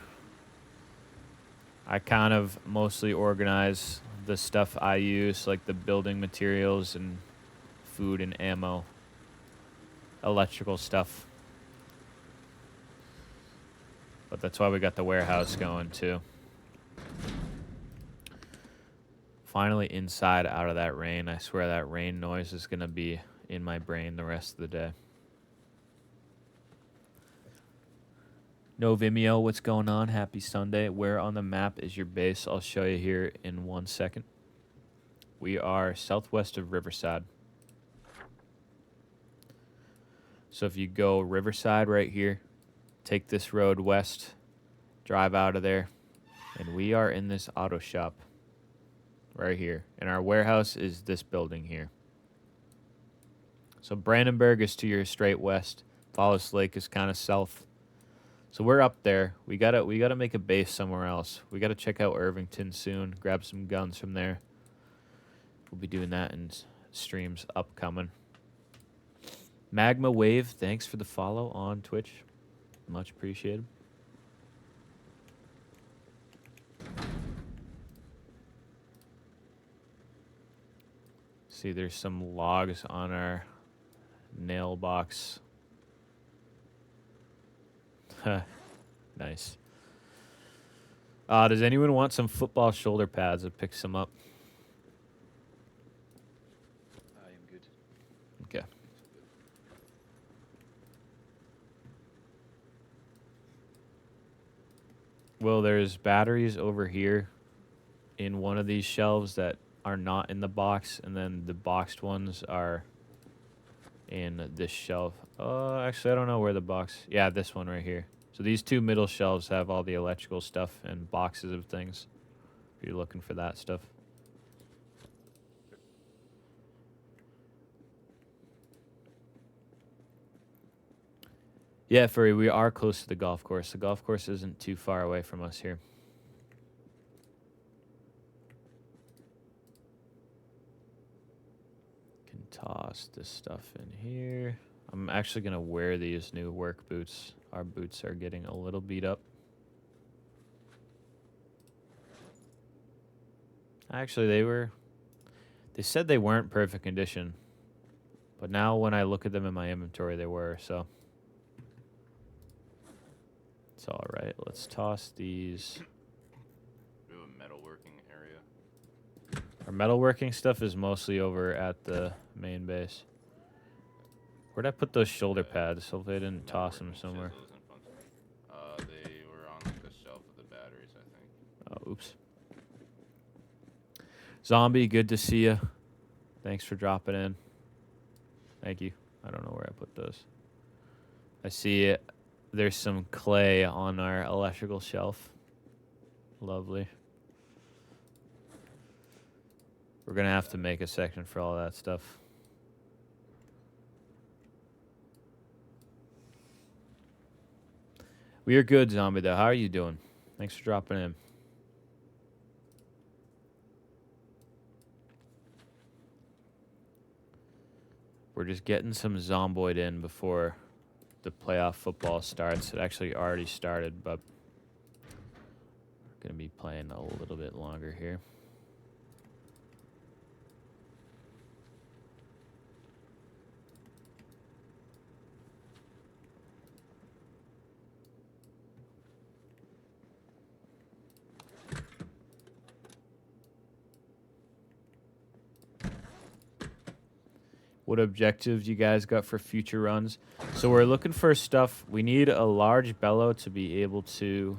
I kind of mostly organize the stuff I use, like the building materials and food and ammo, electrical stuff. But that's why we got the warehouse going too. Finally inside out of that rain. I swear that rain noise is going to be in my brain the rest of the day. No Vimeo, what's going on? Happy Sunday. Where on the map is your base? I'll show you here in 1 second. We are southwest of Riverside. So if you go Riverside right here, take this road west, drive out of there, and we are in this auto shop right here. And our warehouse is this building here. So Brandenburg is to your straight west. Fallis Lake is kind of south. So we're up there. We gotta make a base somewhere else. We gotta check out Irvington soon. Grab some guns from there. We'll be doing that in streams upcoming. Magma Wave, thanks for the follow on Twitch. Much appreciated. See, there's some logs on our nail box. Nice. Does anyone want some football shoulder pads? I'll pick some up. I am good. Okay. Well, there's batteries over here in one of these shelves that are not in the box, and then the boxed ones are in this shelf. Actually, I don't know where the box... Yeah, this one right here. So these two middle shelves have all the electrical stuff and boxes of things, if you're looking for that stuff. Yeah, Furry, we are close to the golf course. The golf course isn't too far away from us here. Can toss this stuff in here. I'm actually going to wear these new work boots. Our boots are getting a little beat up. Actually, they said they weren't perfect condition. But now when I look at them in my inventory, they were, so... It's all right. Let's toss these. We have a metalworking area. Our metalworking stuff is mostly over at the main base. Where'd I put those shoulder pads? Hopefully I didn't toss them Metalworking somewhere. chisels and fun- They were on like the shelf of the batteries, I think. Oh, oops. Zombie, good to see you. Thanks for dropping in. Thank you. I don't know where I put those. I see it. There's some clay on our electrical shelf. Lovely. We're going to have to make a section for all that stuff. We are good, Zombie, though. How are you doing? Thanks for dropping in. We're just getting some Zomboid in before the playoff football starts. It actually already started, but we're going to be playing a little bit longer here. What objectives you guys got for future runs? So we're looking for stuff. We need a large bellow to be able to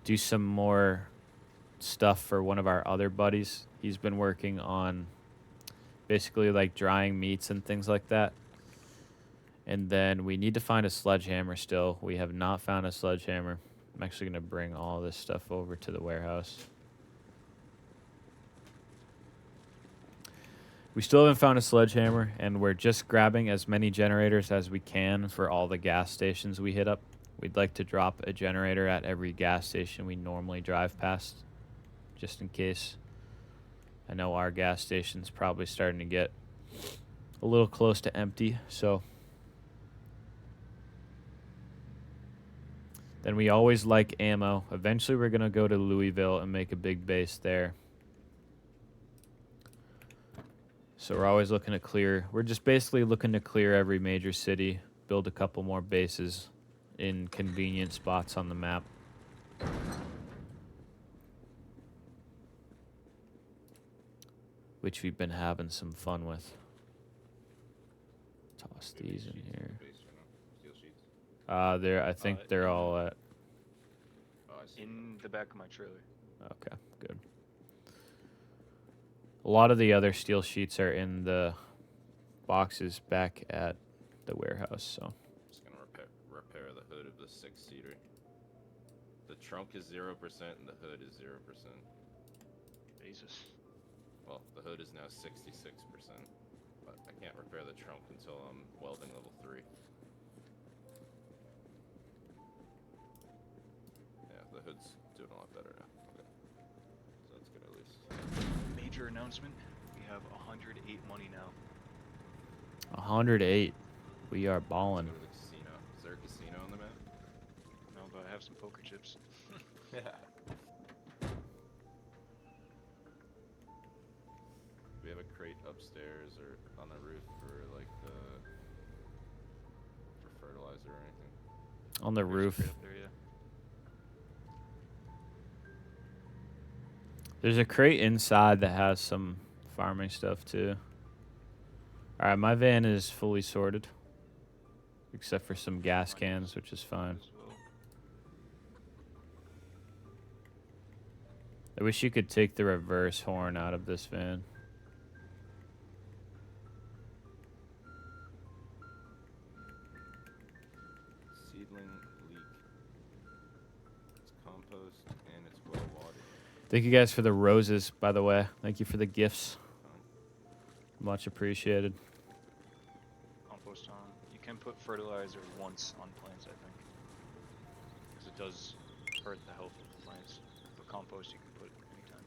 do some more stuff for one of our other buddies. He's been working on basically like drying meats and things like that. And then we need to find a sledgehammer still. We have not found a sledgehammer. I'm actually going to bring all this stuff over to the warehouse. We still haven't found a sledgehammer, and we're just grabbing as many generators as we can for all the gas stations we hit up. We'd like to drop a generator at every gas station we normally drive past, just in case. I know our gas station's probably starting to get a little close to empty, so. Then we always like ammo. Eventually we're going to go to Louisville and make a big base there. So we're always looking to clear. We're just basically looking to clear every major city, build a couple more bases in convenient spots on the map. Which we've been having some fun with. Toss these in here. Steel sheets. I think they're all at... Oh, I see. In the back of my trailer. Okay, good. A lot of the other steel sheets are in the boxes back at the warehouse, so. Just gonna repair the hood of the 6-seater. The trunk is 0% and the hood is 0%. Jesus. Well, the hood is now 66%, but I can't repair the trunk until I'm welding level 3. Yeah, the hood's doing a lot better now. Okay. So that's good at least. Major announcement. We have 108 money now. 108. We are Let's balling. go to the casino. Is there a casino on the map? No, but I have some poker chips. Yeah. We have a crate upstairs or on the roof for like for fertilizer or anything. On the There's a roof. crate up there, yeah. There's a crate inside that has some farming stuff too. All right, my van is fully sorted, except for some gas Mine cans, which is fine. as well. I wish you could take the reverse horn out of this van. Seedling leek. It's compost and it's well watered. Thank you guys for the roses, by the way. Thank you for the gifts. Much appreciated. Compost on. You can put fertilizer once on plants, I think. Because it does hurt the health of the plants. But compost you can put anytime.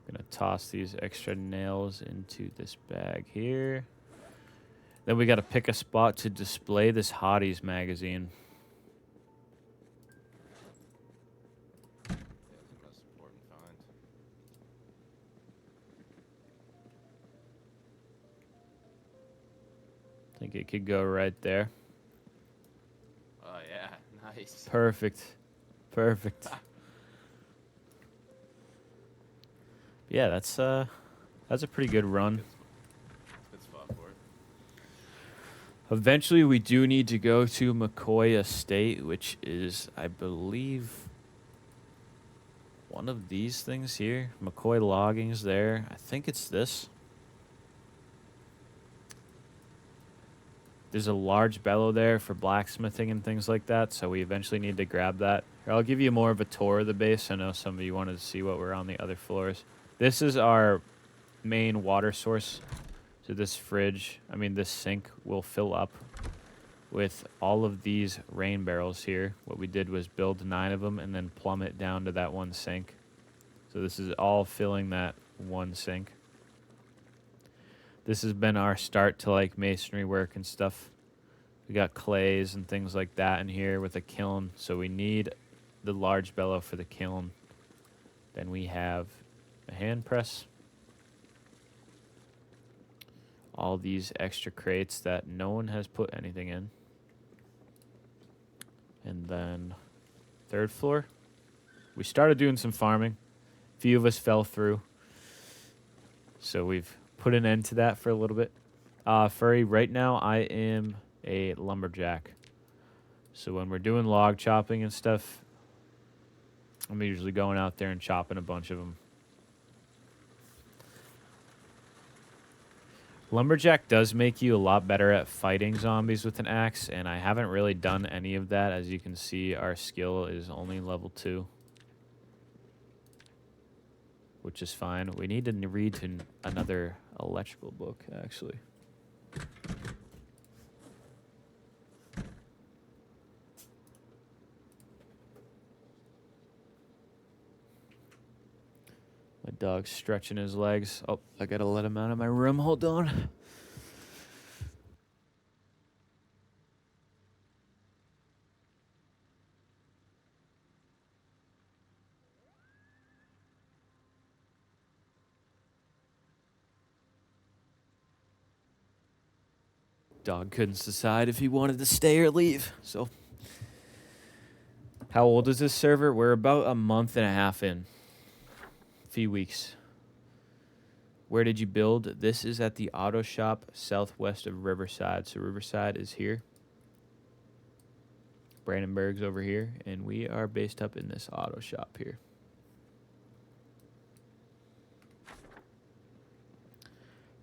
Gonna toss these extra nails into this bag here. Then we gotta pick a spot to display this Hotties magazine. Yeah, it's the most important find. I think it could go right there. Oh yeah, nice. Perfect. Perfect. Yeah, that's a pretty good run. Good spot for it. Eventually, we do need to go to McCoy Estate, which is, I believe, one of these things here. McCoy Logging's there. I think it's this. There's a large bellow there for blacksmithing and things like that, so we eventually need to grab that. Here, I'll give you more of a tour of the base. I know some of you wanted to see what we're on the other floors. This is our main water source. So this this sink will fill up with all of these rain barrels here. What we did was build 9 of them and then plumb it down to that one sink. So this is all filling that one sink. This has been our start to like masonry work and stuff. We got clays and things like that in here with a kiln. So we need the large bellow for the kiln. Then we have a hand press. All these extra crates that no one has put anything in. And then 3rd floor. We started doing some farming. A few of us fell through. So we've put an end to that for a little bit. Furry, right now I am a lumberjack. So when we're doing log chopping and stuff, I'm usually going out there and chopping a bunch of them. Lumberjack does make you a lot better at fighting zombies with an axe, and I haven't really done any of that. As you can see, our skill is only level 2. Which is fine. We need to read another electrical book, actually. My dog's stretching his legs. Oh, I gotta let him out of my room. Hold on. Dog couldn't decide if he wanted to stay or leave. So, how old is this server? We're about a month and a half in. Few weeks. Where did you build? This is at the auto shop southwest of Riverside. So Riverside is here. Brandenburg's over here, and we are based up in this auto shop here.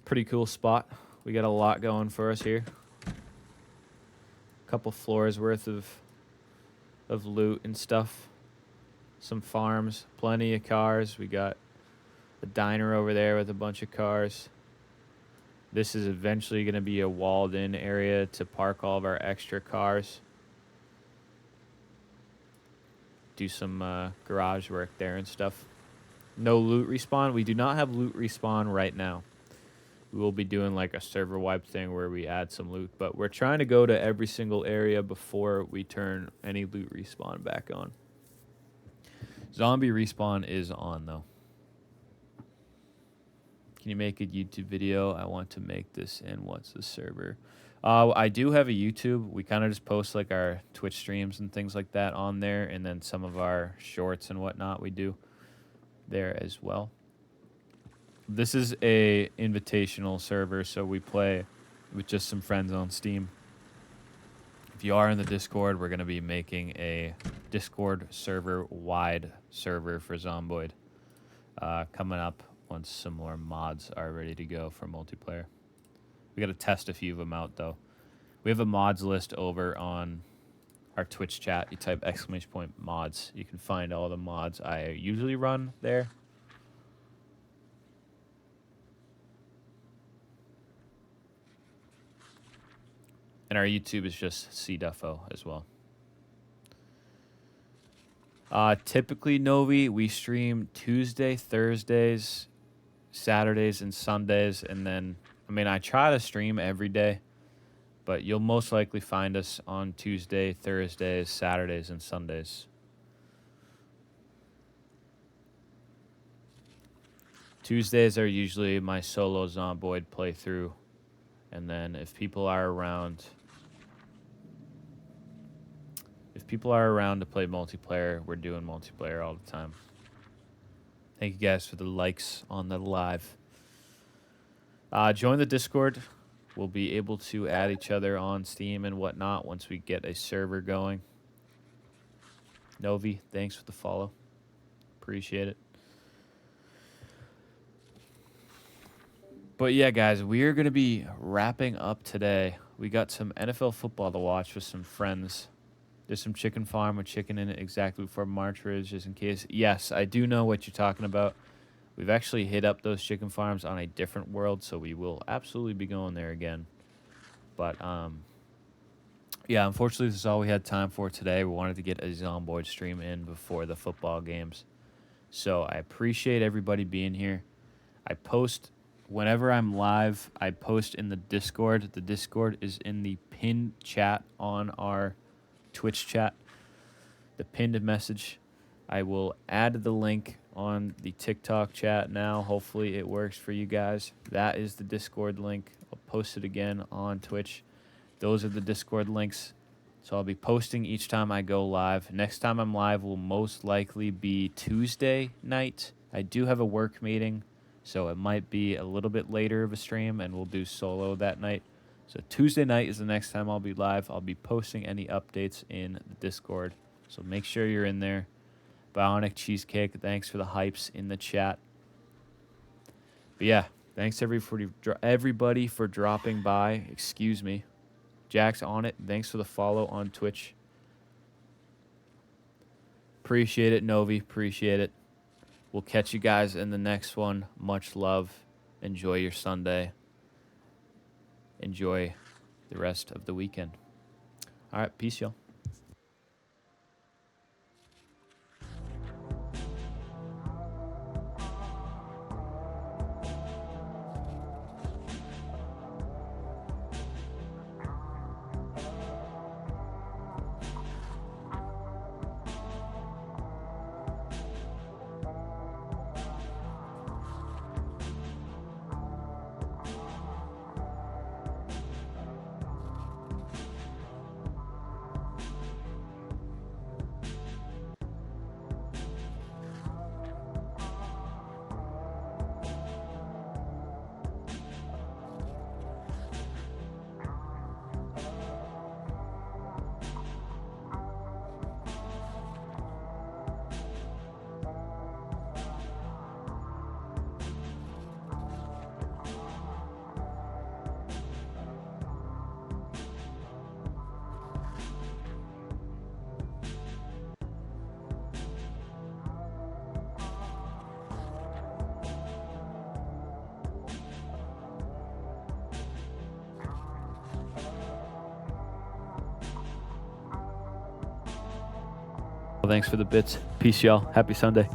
Pretty cool spot. We got a lot going for us here. A couple floors worth of loot and stuff. Some farms, plenty of cars. We got a diner over there with a bunch of cars. This is eventually going to be a walled-in area to park all of our extra cars. Do some garage work there and stuff. No loot respawn. We do not have loot respawn right now. we will be doing like a server wipe thing where we add some loot, but we're trying to go to every single area before we turn any loot respawn back on. Zombie respawn is on though. Can you make a YouTube video? I want to make this, and what's the server? I do have a YouTube. We kind of just post like our Twitch streams and things like that on there, and then some of our shorts and whatnot we do there as well. This is a invitational server, so we play with just some friends on Steam. If you are in the Discord, we're going to be making a Discord server-wide server for Zomboid coming up once some more mods are ready to go for multiplayer. We got to test a few of them out, though. We have a mods list over on our Twitch chat. You type !mods. You can find all the mods I usually run there. And our YouTube is just CDuffo as well. Typically, Novi, we stream Tuesday, Thursdays, Saturdays, and Sundays. And then, I mean, I try to stream every day, but you'll most likely find us on Tuesday, Thursdays, Saturdays, and Sundays. Tuesdays are usually my solo Zomboid playthrough. And then if people are around to play multiplayer, we're doing multiplayer all the time. Thank you guys for the likes on the live. Join the Discord. We'll be able to add each other on Steam and whatnot once we get a server going. Novi, thanks for the follow. Appreciate it. But yeah, guys, we are going to be wrapping up today. We got some NFL football to watch with some friends. There's some chicken farm with chicken in it exactly before March Ridge, just in case. Yes, I do know what you're talking about. We've actually hit up those chicken farms on a different world, so we will absolutely be going there again. But, yeah, unfortunately, this is all we had time for today. We wanted to get a Zomboid stream in before the football games. So I appreciate everybody being here. I post... Whenever I'm live, I post in the Discord. The Discord is in the pinned chat on our Twitch chat. The pinned message. I will add the link on the TikTok chat now. Hopefully it works for you guys. That is the Discord link. I'll post it again on Twitch. Those are the Discord links. So I'll be posting each time I go live. Next time I'm live will most likely be Tuesday night. I do have a work meeting, so it might be a little bit later of a stream, and we'll do solo that night. So Tuesday night is the next time I'll be live. I'll be posting any updates in the Discord, so make sure you're in there. Bionic Cheesecake, thanks for the hypes in the chat. But yeah, thanks everybody for dropping by. Excuse me. Jack's on it. Thanks for the follow on Twitch. Appreciate it, Novi. Appreciate it. We'll catch you guys in the next one. Much love. Enjoy your Sunday. Enjoy the rest of the weekend. All right, peace, y'all. Thanks for the bits. Peace, y'all. Happy Sunday.